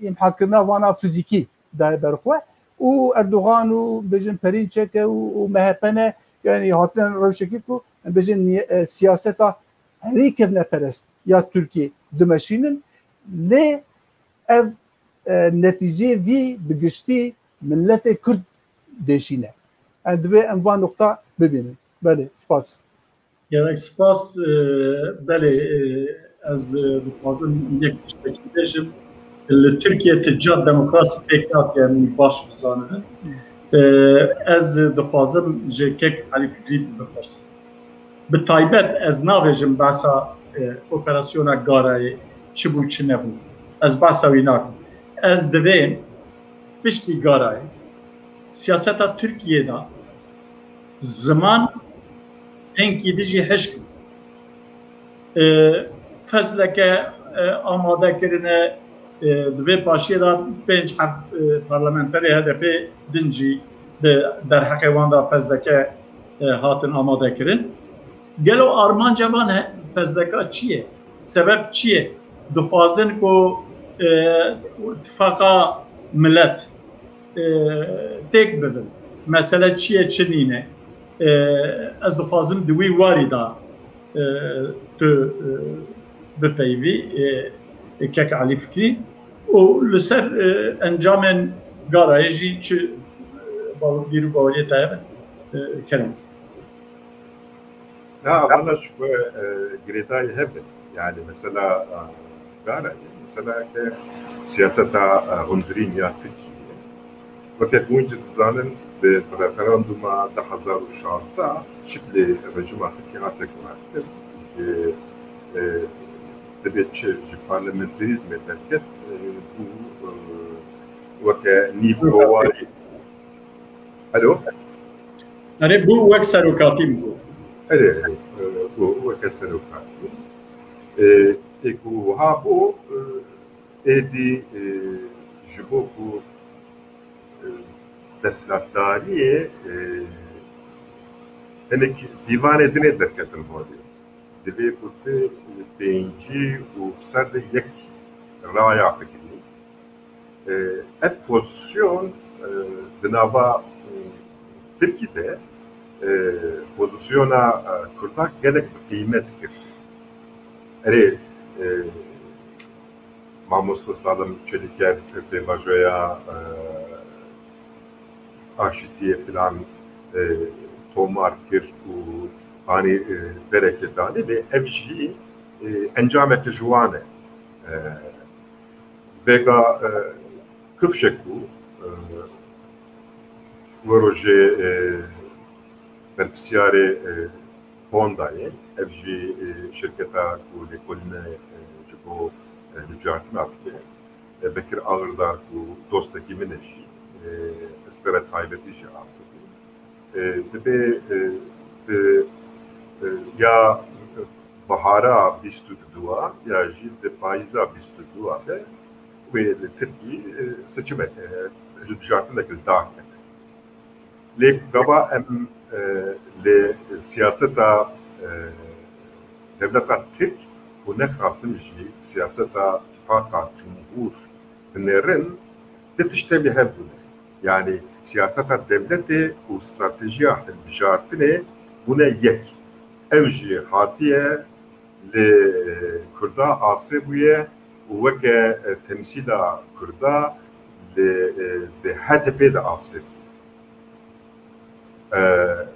imhakirna vana fiziki da berxwe û Erdoğan û bejin perîn çeke û MHP'ne yani hatin rewşekî ku bejin siyaseta herî kevneperest ya Türkiye dimeşînin lê ev neticê vî bi giştî milletê Kurd deşîne yani divê em van nokta bibînin belê spas gerek spas belê ez dixwazim yek tiştekî bêjim Türkiye Ticcat Demokrasi Pekak yani baş bizanin ez dixwazim ji kek Elî Fikrî bipirsim bi taybet ez navêjim behsa operasyona Garayê çi bû çi nebû ez behsa wî nakim ez divêm piştî Garayê siyaseta Türkiye'de zaman enkîdî jî hişk fezleke amadekirine divê paşiyê da pênc parlamenterê HDP din jî di derheqê wan da fezleke hatin amadekirin gelo armanca wan fezleka çi ye sebep çi ye dixwazin ku ittifaqa millet têk bibin mesele çi ye çi nîne ez dixwazim di wî warî da tu bipeyvî kek Elî Fikrî û li ser encamên Garayê jî çi bîr û baweriye te hebe kerem Ya bana şu Greta'yı hep yani mesela Garayê mesela ki siyaseta hundirîn ya Türkiye vakit bunca dizanin bi referanduma 2016 şibli rejima Türkiye hatek vardır tabii ki parlamenterizme derket bu vaka nivrovari alo yani bu vek serokatî bu evet bu vaka serokatî ku ha bu edi ji bo ku destlatdariye hinek divanê dinê derketin holê divê ku tu pêncî û ser de yek raya fikirî ev pozisyon di nava Tirkiyeyê pozisyona Kurda gelek bi qîmet kir erê Mamosta Salim Çeliker pêvajoya aşitiye filan tomar kir û hani dereke danî ve ev jî encameke ciwane vega kıfşek bu proje beneficiare Honda'yı ev jî şirketa ku lêkolîne ji bo ticaretin aptê Bekir Ağırdar ku dostekî min e jî espera taybetî jî aptê dibe ya bahara 22 ya jî di payîza 22 de wê li Tirkiyê seçime ticaretin dake lê gava em لسياسة دولة ترك ونخاصم جي سياسة اتفاق جمهور النيرن تشتبه هبونا يعني سياسة الدولة واستراتيجية البجارتنة هنا يك أوجي حاتية لكردا عاصبية وكا تمثيل كردا لهدف هذا عاصب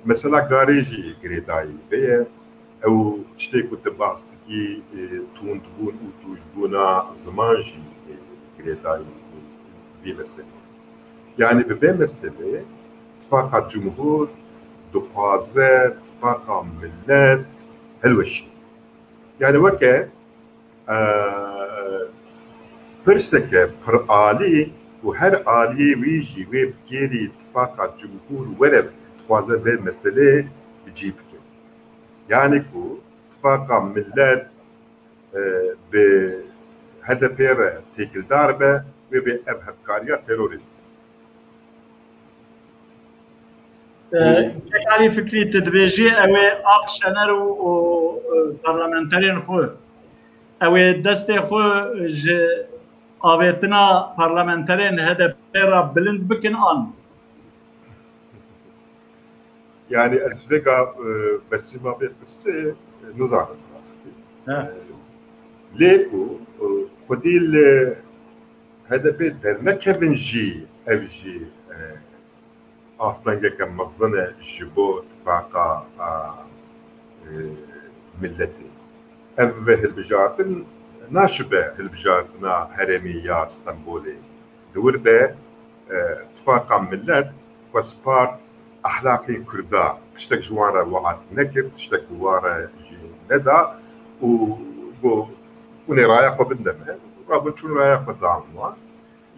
مثلا غاريجي غريداي بيه او تشتي كنت باستكي تون تبون وتوجبونا زمانجي غريداي بمثلا يعني بمثلا اتفاق الجمهور دخوازات اتفاق ملات هالوشي يعني وكا برسكة برآلي وهر آلي ويجي ويبكيري اتفاق الجمهور ورب تخوازة بمثلة بجيبك يعني كو اتفاق ملات بهذا بير تيكل داربة وبأبهر كاريا تيروريزم كالي فكري تدبيجي او اقشنر و برلمانترين خو او دستي خو ج آویتنا پارلمانترین هدف را بلند بکن آن يعني أزفيقا برسيما بيرسي نظام راستي ليكو خديل هذا بيت در نكرن جي أو جي أصلاً كم مزنة جبو اتفاقا ملتي أفه البجارتن ناشبه البجارتنا هرمي يا اسطنبولي دورده اتفاقا ملت وسبارت أخلاقي كردا تشتك جوارا وعد نكر تشتك جوارا جي ندا ونرايا خو بالنمى رابط شو رايا خو دعموا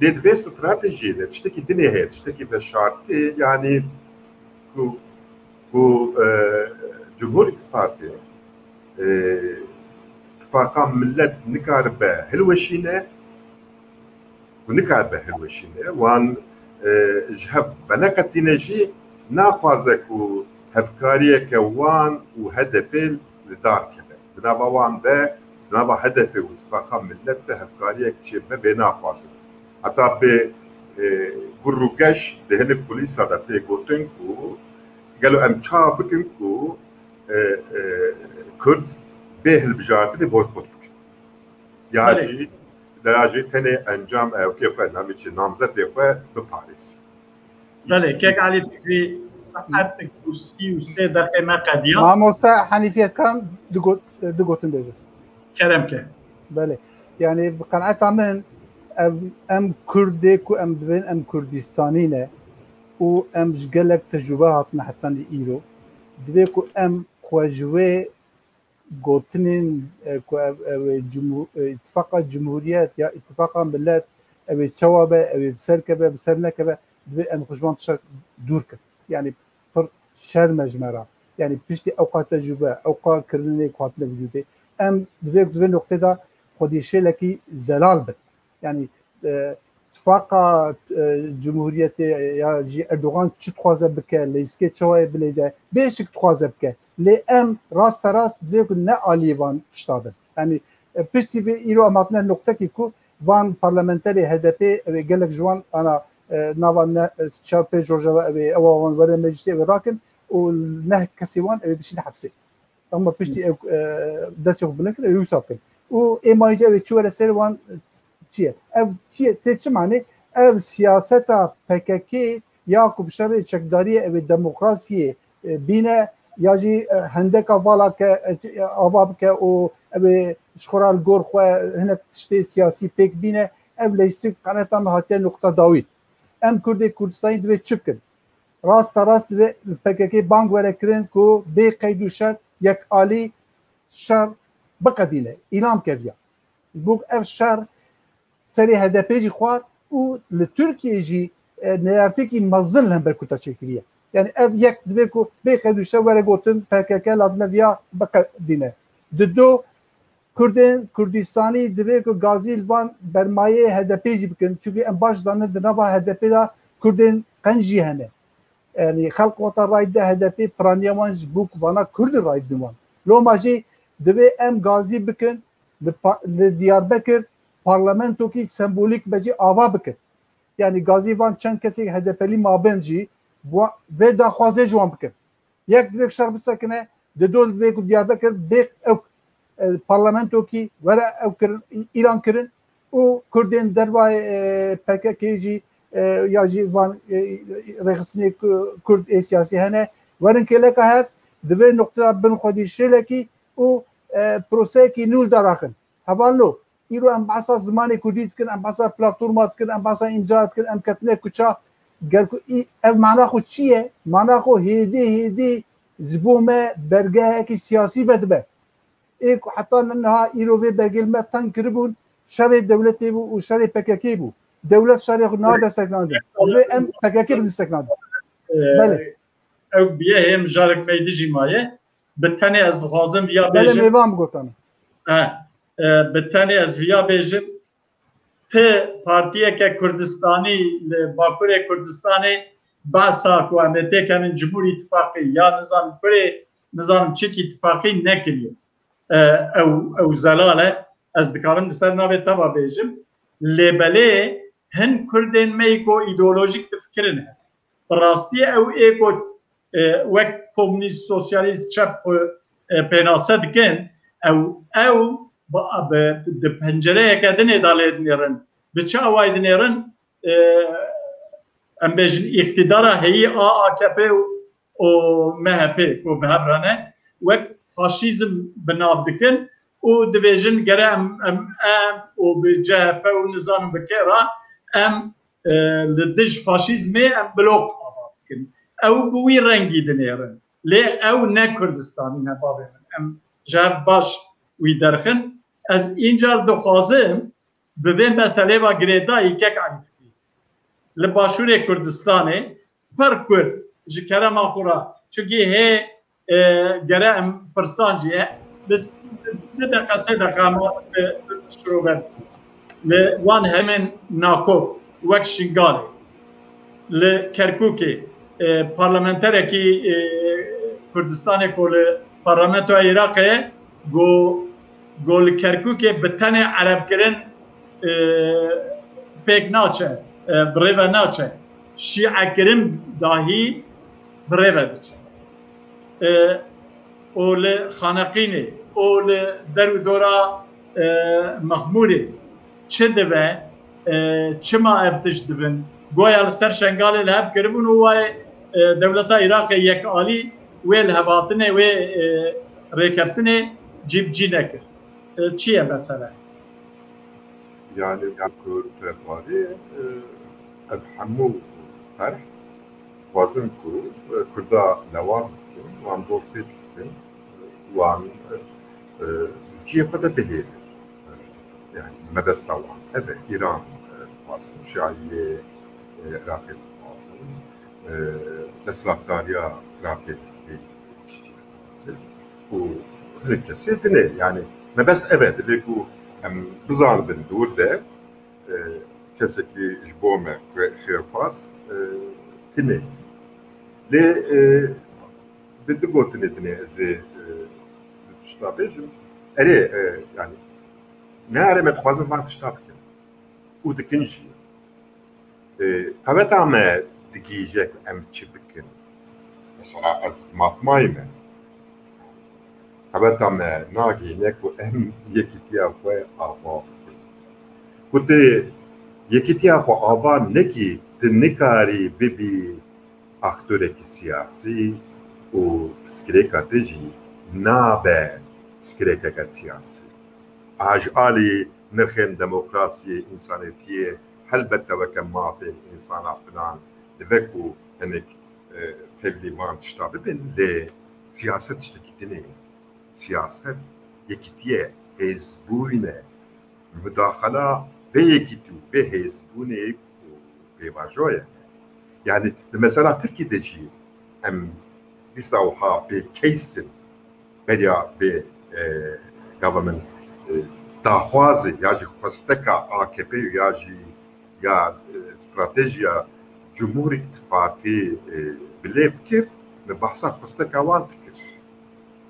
لدفي استراتيجية تشتكي الدنيا هي تشتكي بشارتي يعني كو جمهور اتفاقي اتفاقا ملت نكاربه هلوشينه ونكاربه هلوشينه وان جهب بنكتي نجي نافازك وهفكاريه كوان وهدفل لدار كبه بنابا وان ده بنابا هدفه واتفاقا ملت هفكاريه كشبه بنافازك حتى ب قروقش دهن البوليس هذا تيغوتنكو قالوا امشا بكنكو كرد به البجارتني بويكوت يعني دراجة تاني انجام او كيف نعمل نامزد يقوى بباريس بله كيك علي فكري ساعتك وسي وسي دقيقة ما قديم ما موسى حنيفيات كان دقوتن بيجي كلامك بله يعني بقناعة من ام كردك وام دبن ام كردستانينه و ام جلك تجربات حتى الايرو دبيكو ام خواجوي قوتنين اتفاق الجمهوريات يا اتفاق ملات او تشوابه او بسركبه بسرنكبه دبي ام خجوان تشك دورك يعني فر شر مجمره يعني بيشتي اوقات تجربه اوقات كرني قاتل وجودي ام دبيك دبي نقطه دا خدي شلكي زلال بت يعني اتفاق جمهورية يا جي اردوغان تشي تخوازه بك ليسكي تشوي بليزه بيشك تخوازه بك لي ام راس راس ديك نا اليفان تشتاد يعني بيشتي في ايرو اماتنا نقطه كيكو فان بارلمانتري هدفي قال لك جوان انا نافا شاربي جورجا او وان ولا ماجستير راكن ونهك كسيوان باش نحبسي اما بيشتي داسيو بلنك يوساكن و ايماجي تشوره سيروان چیه؟ اف چیه؟ چه معنی؟ اف سیاست PKK یا کبشر چکداری و دموکراسی بینه یا جی هندک والا که آباب که او شخورال گور خو هنک تشتی سیاسی پک بینه اف لیستی قناتا مهاتی نقطه داوید ام کردی کردستانی دوی چکن راست و PKK بانگ وره کرن که بی قید و شر یک آلی شر بقدینه اعلام کردیا بوک اف شر سری هدفی جی خواد و لترکیه جی نیارتی مزن لهم برکوتا چکریه یعنی اف یک دوی کو به خدوشه وره گوتن PKK لادنه ویا بقا دینه دو کردستانی دوی کو گازی الوان برمایه هدفی جی بکن چونکه ام باش زانه دنبا هدفی دا کردن قنجی هنه يعني خلق وطن رايده هدفي برانيامان جبوك فانا كرد رايد دوان لو ماجي دبي ام غازي بكن لديار بكر parlamento ki sembolik beci ava bikir. Yani Gazi van çend kesek HDP'li mabenci ve daxwaze jwan bikir. Yek divek şer bisekine de dol divek u Diyarbakır bek ew parlamento ki were ew kirin İran kirin û Kurdên dervayê PKK jî ya jî van rexistinê Kurd ê siyasî hene werin kêleka her divê noqteya bin xwedî şêlekî û proseyekî nûl daraxin. Hevan lo îro em behsa zimanê Kurdî dikin, em behsa platforma dikin, em behsa îmza dikin, em ketine kuça ev mana xwe çi ye? Mana xwe hêdî ji bo me bergehekî siyasî vedibe. Ê ku heta niha îro vê bergê me teng kiribûn şerê dewletê bû û şerê PKK bû. Dewlet şerê xwe nadesteknandin. Divê em PKK bidesteknandin. Belê. Ew biye hêm jarek meydî jî maye. Bi tenê ez dixwazim viya Belê bêjim. mêvan bigotanî. Bi tenê ez viya bêjim. Ti partiyeke Kurdistanî li Bakurê Kurdistanê behsa ku em ê têkenin Cumhurî İttifaqî ya nizanim kurê nizanim çêkî ittifaqî nekiriye. Ew zelal e. Ez dikarim li ser navê te ve bêjim. Lêbelê hin Kurdên me ku îdeolojik difikirin he. Bi rastiyê ew ê ku wek komünîst, sosyalîst, çep pênase dikin ew di pencereyeke dinê da lê dinêrin. Bi çawa dinêrin em bêjin îktidara heyî a AKP û MHP ku bi hev rane wek faşîzm bi nav dikin û dibêjin gere em û bi CHP û nizanim bi kêra em li dij faşîzmê em blok ava dikin. Ew bi wî rengî dinêrin. Lê ew ne Kurdistanî ne bavê min. Em ji hev baş wî derxin. Ez încar dixwazim bi vê meselê ve girêdayî kek anî li Başûrê Kurdistanê pir Kurd ji kerema xwe ra çunkî hê gere em pirsan jî ye biz deqa sê deqa şirober li wan hemên Nakop wek Şingalê li Kerkûkê parlamenterekî Kurdistanê ku li parlamentoya Iraqê got li Kerkûkê bi tenê erebkirin pêk naçe birêve naçe şîekirin dahî birêve diçe û li Xaneqînê û li derû dora Mexmûrê çi dibe çima ev tişt dibin goya li ser Şengalê li hev kiribûn û wayê dewleta Iraqê yekalî wê li hevatinê wê rêkeftinê cîbcî nekir. Çi ye mesele? Yani bu Kurd ev hemû terh wazim ku Kurda lewaz bikin wan dortê dikin wan ciyê xwe de bihêvir. Yani medesta wan evet İran dixwazin şiayê Iraqê dixwazin desthilatdariya Iraqê tiştî dixwazin û hinek kesê dinê yani mebest evet divê ku em bizanibin dûr de kesekî ji bo me xêrxwaz tîne lê bi du gotinê dinê ez ê di tişta bêjim erê yani ne erê me dixwazin van tişta bikin û dikin jî qeweta me digîjek em çi bikin mesela ez matmayê me qeweta me nagîne ku em yekîtiya xwe ava bikin ku tê yekîtiya xwe ava nekî tu nikarî bibî aktorekî siyasî û piskirêka te jî nabe piskirêkeke siyasî. Ji alî nirxên demokrasiyê, însaniyetiyê helbette weke mafên însana filan dibe ku hinek tevlî van tişta bibin lê siyaset tiştekî din e. Siyaset yekîtiye, hêzbûnê, müdaxala vê yekîtî û vê hêzbûnê pêvajoye. Yani mesela Tirkiyeyê jî em dîsa wiha pêkeysin beriya vê government daxwazê ya jî xwesteka AKP ya jî ya stratejiya Cumhurî İttifaqê بلي فكر بحثا خستك اوان تكر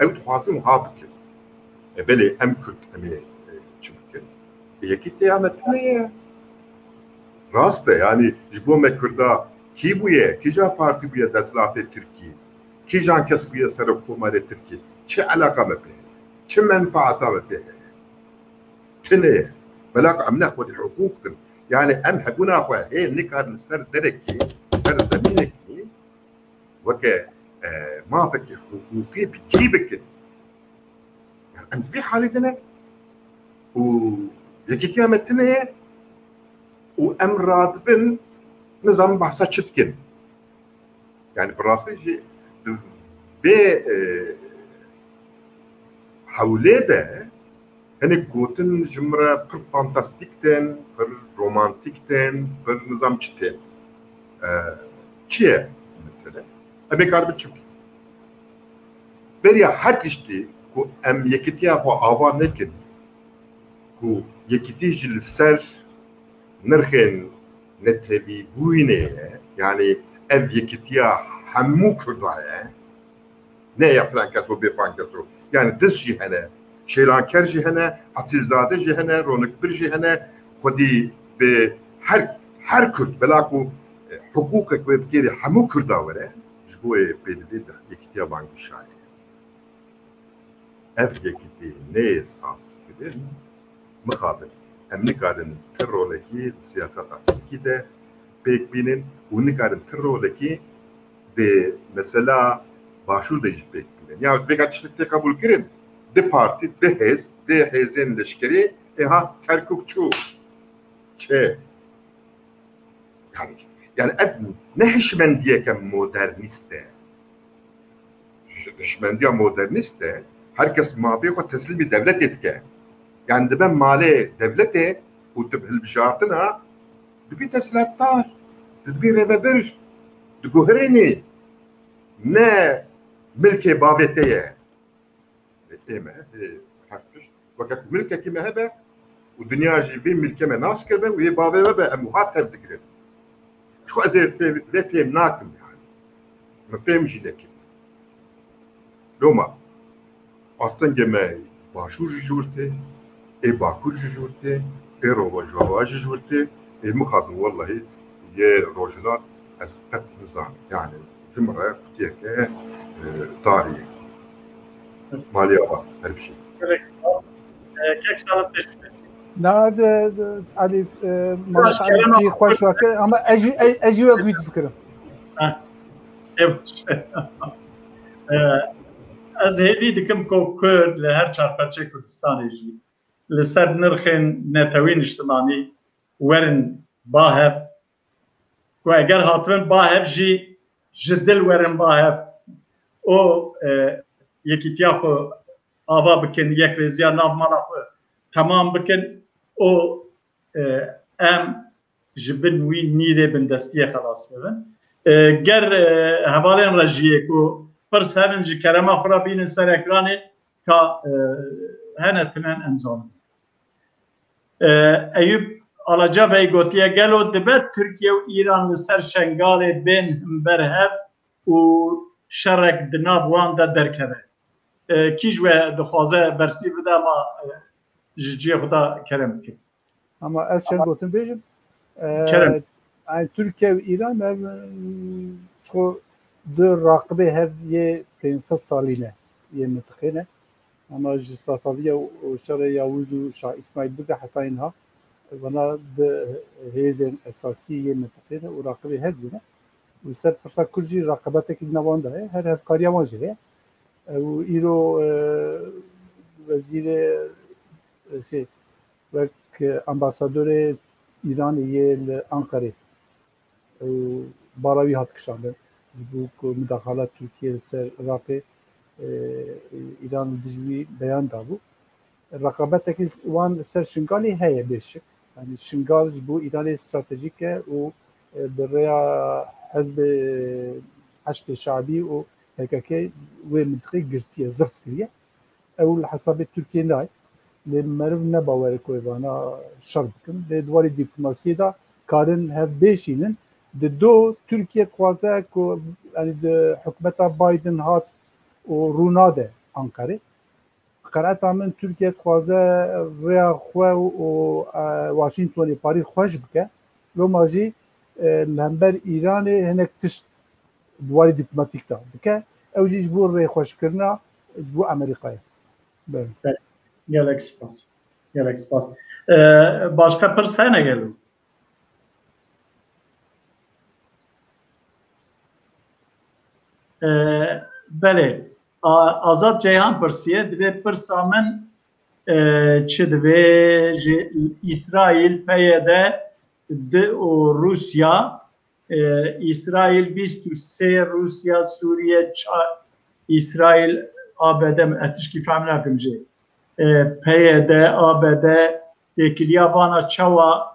او تخوازم ها بكر بلي ام كرت امي چبكر يكي تيامتنية راسته يعني جبو ما كردا كي بويا كي جا بارتي بويا دزلات تركي كي جان كس بويا سر حكومة تركي چه علاقة ما بيه چه منفعة ما بيه كنيه بلاك عم ناخذ حقوقكم يعني ام حقنا اخوة هي نكاد السر دركي سر زمينكي وكا ما فكي حقوقي بجيبك يعني انت في حالتنا ويكي كامتنا وام راتبن نظام بحثا شتكن يعني براسي شيء في حوليده هنك قوتن جمرة بر فانتاستيكتن بر رومانتيكتن بر نظام چتن چیه مثلا ابي كاربن چوك بريا هر تشتي كو ام يكتيا خو آوا نكن كو يكتي جل سر نرخن نتبي بوينه يعني ام يكتيا حمو كردايا نه يا فلان كسو بفلان كسو يعني دس جهنه شیرانکر جهنه حسیلزاده جهنه رونقبر جهنه خودی به هر کرد بلاکو حقوقك وبكيري حمو كردا وره جبوه بدوی ده یکتیا بانگی شایه اف یکتی نه ساس کدن مخابر هم نکارن ترولکی سیاست کی ده پیک بینن و نکارن ترولکی ده مثلا باشور ده جی پیک بینن یا بگاتشتی قبول کرن ده parti, de hezin leşkeri, Kerkukçu. Yani ne hişmendiye moderniste. Hişmendiye moderniste, herkes mafiye ko teslimi devlet etke. Yani de ben mali devlete, u tebhil bijartına, bir teslattar, bir revebir, de guhrini, ne milke baveteye. إيمه حقش وقت ملكه كما هبه والدنيا جيبين ملكه ما ناس كربه وهي بابا بابا امهات تذكر شو ازي لا فهم ناكم يعني ما فهم جدك لو ما اصلا جماعي باشور جورته اي باكور جورته اي روبا جواج جورته اي مخاطب والله يا روجلات استق نظام يعني جمره كتير طاري مالي أبا هرب شيء. كيف صارت؟ ناد علي ما تعرف كي خوش وكر أما أجي وأقول فكرة. از هیوی دکم کو کرد لهر چارپرچه کردستان جی لسر نرخن نتوین اجتماعی ورن باهف و اگر هاتون باهف جی جدل ورن باهف او یکیتیا خو آوا بکن یک رزیا ناف مالا خو تمام بکن او ام جبن وی نیره بندستیه خلاص ببن گر حوالین رجیه کو فرس هنن جی کرما خورا بینن سر اکرانه که هنه تنن امزان ایوب آلاجا بی گوتیه گلو دبت ترکیه و ایران لسر شنگال بین برهب و شرک دناب وان دا درکره کیجوه دخوازه برسی بده ما جیه خدا کرم کن اما از چند گوتن بیجم کرم Türkiye ve İran şu dört rakibi her ye 500 saline ye mtıkine ama Safaviye o şere Yavuzu Şah İsmail Bıga hatta inha bana de hezen esası ye mtıkine o rakibi her güne bu ser persa kurji rakabatek navanda her hafkariya vanje o iro vezire şey ve ambasadöre İran ye Ankara باراوی هات کشانده جبوک مداخلات ترکیه سر عراق ایران دجوی بیان دابو رقابت که وان سر شنگالی هیا بیشک یعنی شنگال جبو ایران استراتژیکه و برای حزب حشد شعبی و هکاکی و منطقه گرتیه زفت کریه اول حساب ترکیه نای لمرو نباور کویوانا شرط کن دواری دیپلماسی دا کارن هف بیشینن de do Türkiye kuaza ku يعني حكومة بايدن هات وروناده أنقرة قرأت من تركيا خوازه ريا خوا وواشنطن باريس خوش بك لو ماجي الهمبر إيران هناك تشت دواري دبلوماتيك تا بك أو جيش بور ريا خوش كرنا جبو أمريكا Gelek spas. Gelek spas. Başka pırs hene geliyor. Bele. Azad Ceyhan pırsiye dve pırsa min çi dve İsrail peyede de o Rusya İsrail 23 Rusya Suriye İsrail ABD etişki famla kimce PYD ABD tekiliya vana çava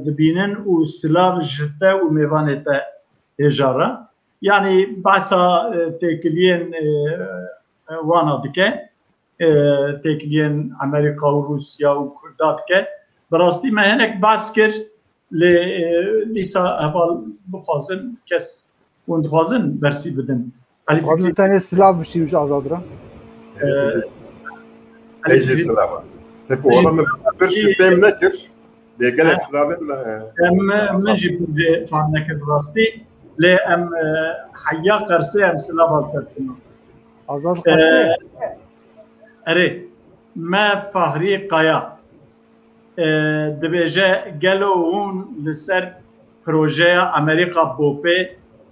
dibinin u silav jite u mevanete hejara yani basa tekiliyen vana dike tekiliyen Amerika u Rusya u Kurdat ke براستی من هنک بحث کرد لیسا اول بخوازن کس وند خوازن برسی بدن قبل تاني سلاف بشيمش أزادرا Ejder sılava. Tek o adamın bir sistem nekir. Legal sılava من جبت فهم نكر براستی لی ام حیا قرصه ام سلاف الترتنا أزاد قرصه اره ما فهری قایا دبیجه گلو اون لسر پروژه امریکا بوپه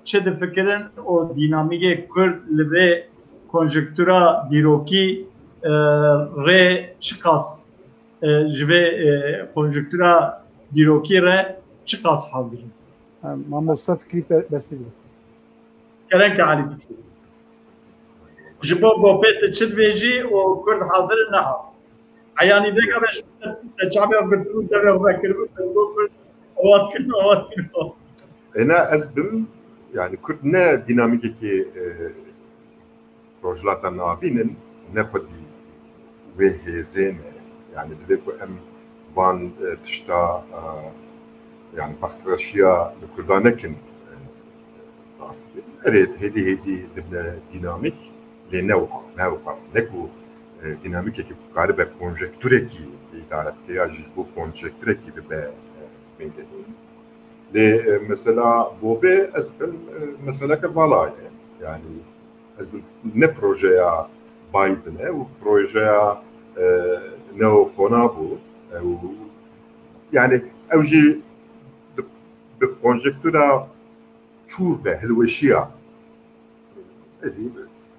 چه دفکرن او دینامیک کرد لبه کنجکتورا دیروکی ره چقاس جبه کنجکتورا دیروکی ره چقاس حاضر ما مصطفى كليب بس کلن که علی بکی جبه بوپه چه دبیجی و کرد حاضر نه حاضر عیانی دیگه بهش تجابه بدون داره و بکرم اوات کنه Ena ez bim yani Kürt ne dinamikeki projelata navinin ne xwedî wê hêzê ne yani divê ku em van tişta yani baxtiraşiya li Kurdan nekin rastî erê hêdî dibne dinamîk lê newxwast ne ku dinamikeki ku karibe konjektûrekî îdaretgeya ji bo konjektûrekî bibe bêngehîn. Mesela bobe ez mesela ke valaye yani ez ne projeya Biden'e u projeya ne o kona bu yani evji bir konjektüra çû ve hilweşiya edi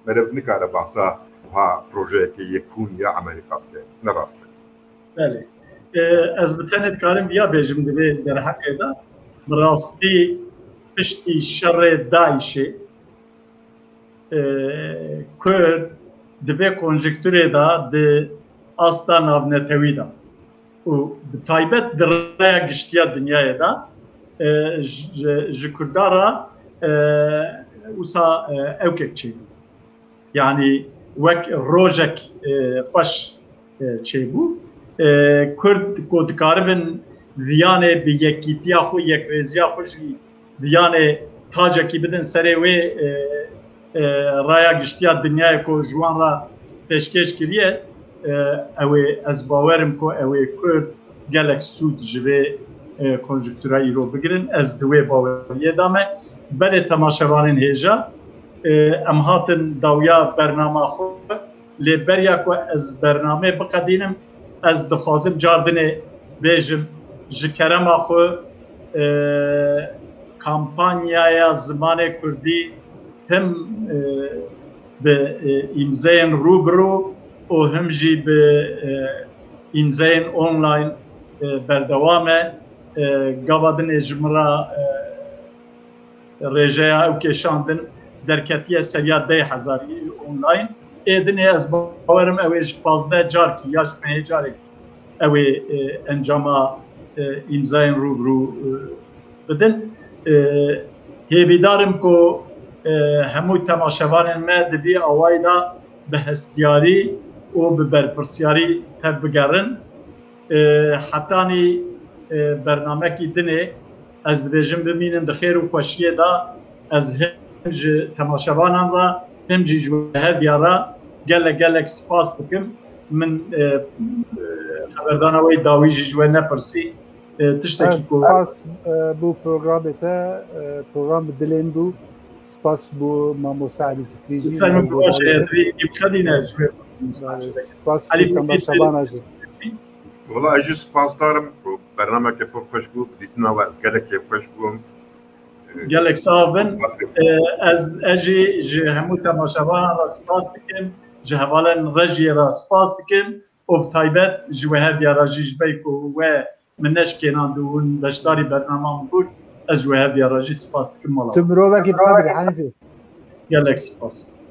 merevni kara bahsa ha proje ki yekun ya Amerika'da ne rastı. Beli. Ez bitenet karim ya bejim dibe der hakeda براستی پشتی شر داعشی کرد دوی کنجکتوری دا ده آستا ناونتوی دا و بتایبت دریا گشتیا دنیای دا جکردارا وسا اوکک چی یعنی وک روجک خوش چی بو کرد کودکاربن ویانه به یکیتیا خو یک وزیا خوشی ویانه تاجا کی بدن سری و رایا گشتیا دنیای کو جوان را پیشکش کریه او از باورم کو او کرد گلک سود جوه کنجکتورا ایرو بگیرن از دوی باوریه دامه بله تماشاوانین هیجا ام هاتن داویا برنامه خو لبریا کو از برنامه بقدینم از دخوازم جاردنه بیجم جکرم آخو کامپانیای زمان کردی هم به امضای روبرو و هم جی به امضای آنلاین بردوامه گوادن جمرا رجاء او کشاندن درکتیه سریع 10,000 آنلاین ایدنی از باورم اویش 15 جار کی یاش 5 جاری اوی انجام imzayn rubru بدن هیویدارم کو همو تماشاوانن ما دبی اوایدا به هستیاری و به برپرسیاری تر بگرن حتانی برنامه کی دنه از دبیجم بمینن دخیر و خوشیه دا از ji temaşevanan ra hem jî ji hediya ra gelek spas dikim. Min xeberdana wê dawî jî ji we nepirsî. Tiştekî ku spas bu programê te program bi dilên bû. Spas bû Mamoste Elî Fikrî jî. Sen min baş xedîne ji we spas bu temaşevana jî. Valla ez jî spasdarim ku bernameke pir xweş bû, dîtina we ez gelekê xweş bûm. Gelek sağ bin. Ez jî ji hemû temaşevanan ra spas dikim. Ji hevalên rejiyê ra spas dikim. û bi taybet ji we hediya ra jî ji ber ku we min neşkênand û hûn beşdarî bername min bûn, ez ji we hediya ra jî spas dikim mala. Tu mirovekî bi qedrê Henîfê. Gelek spas.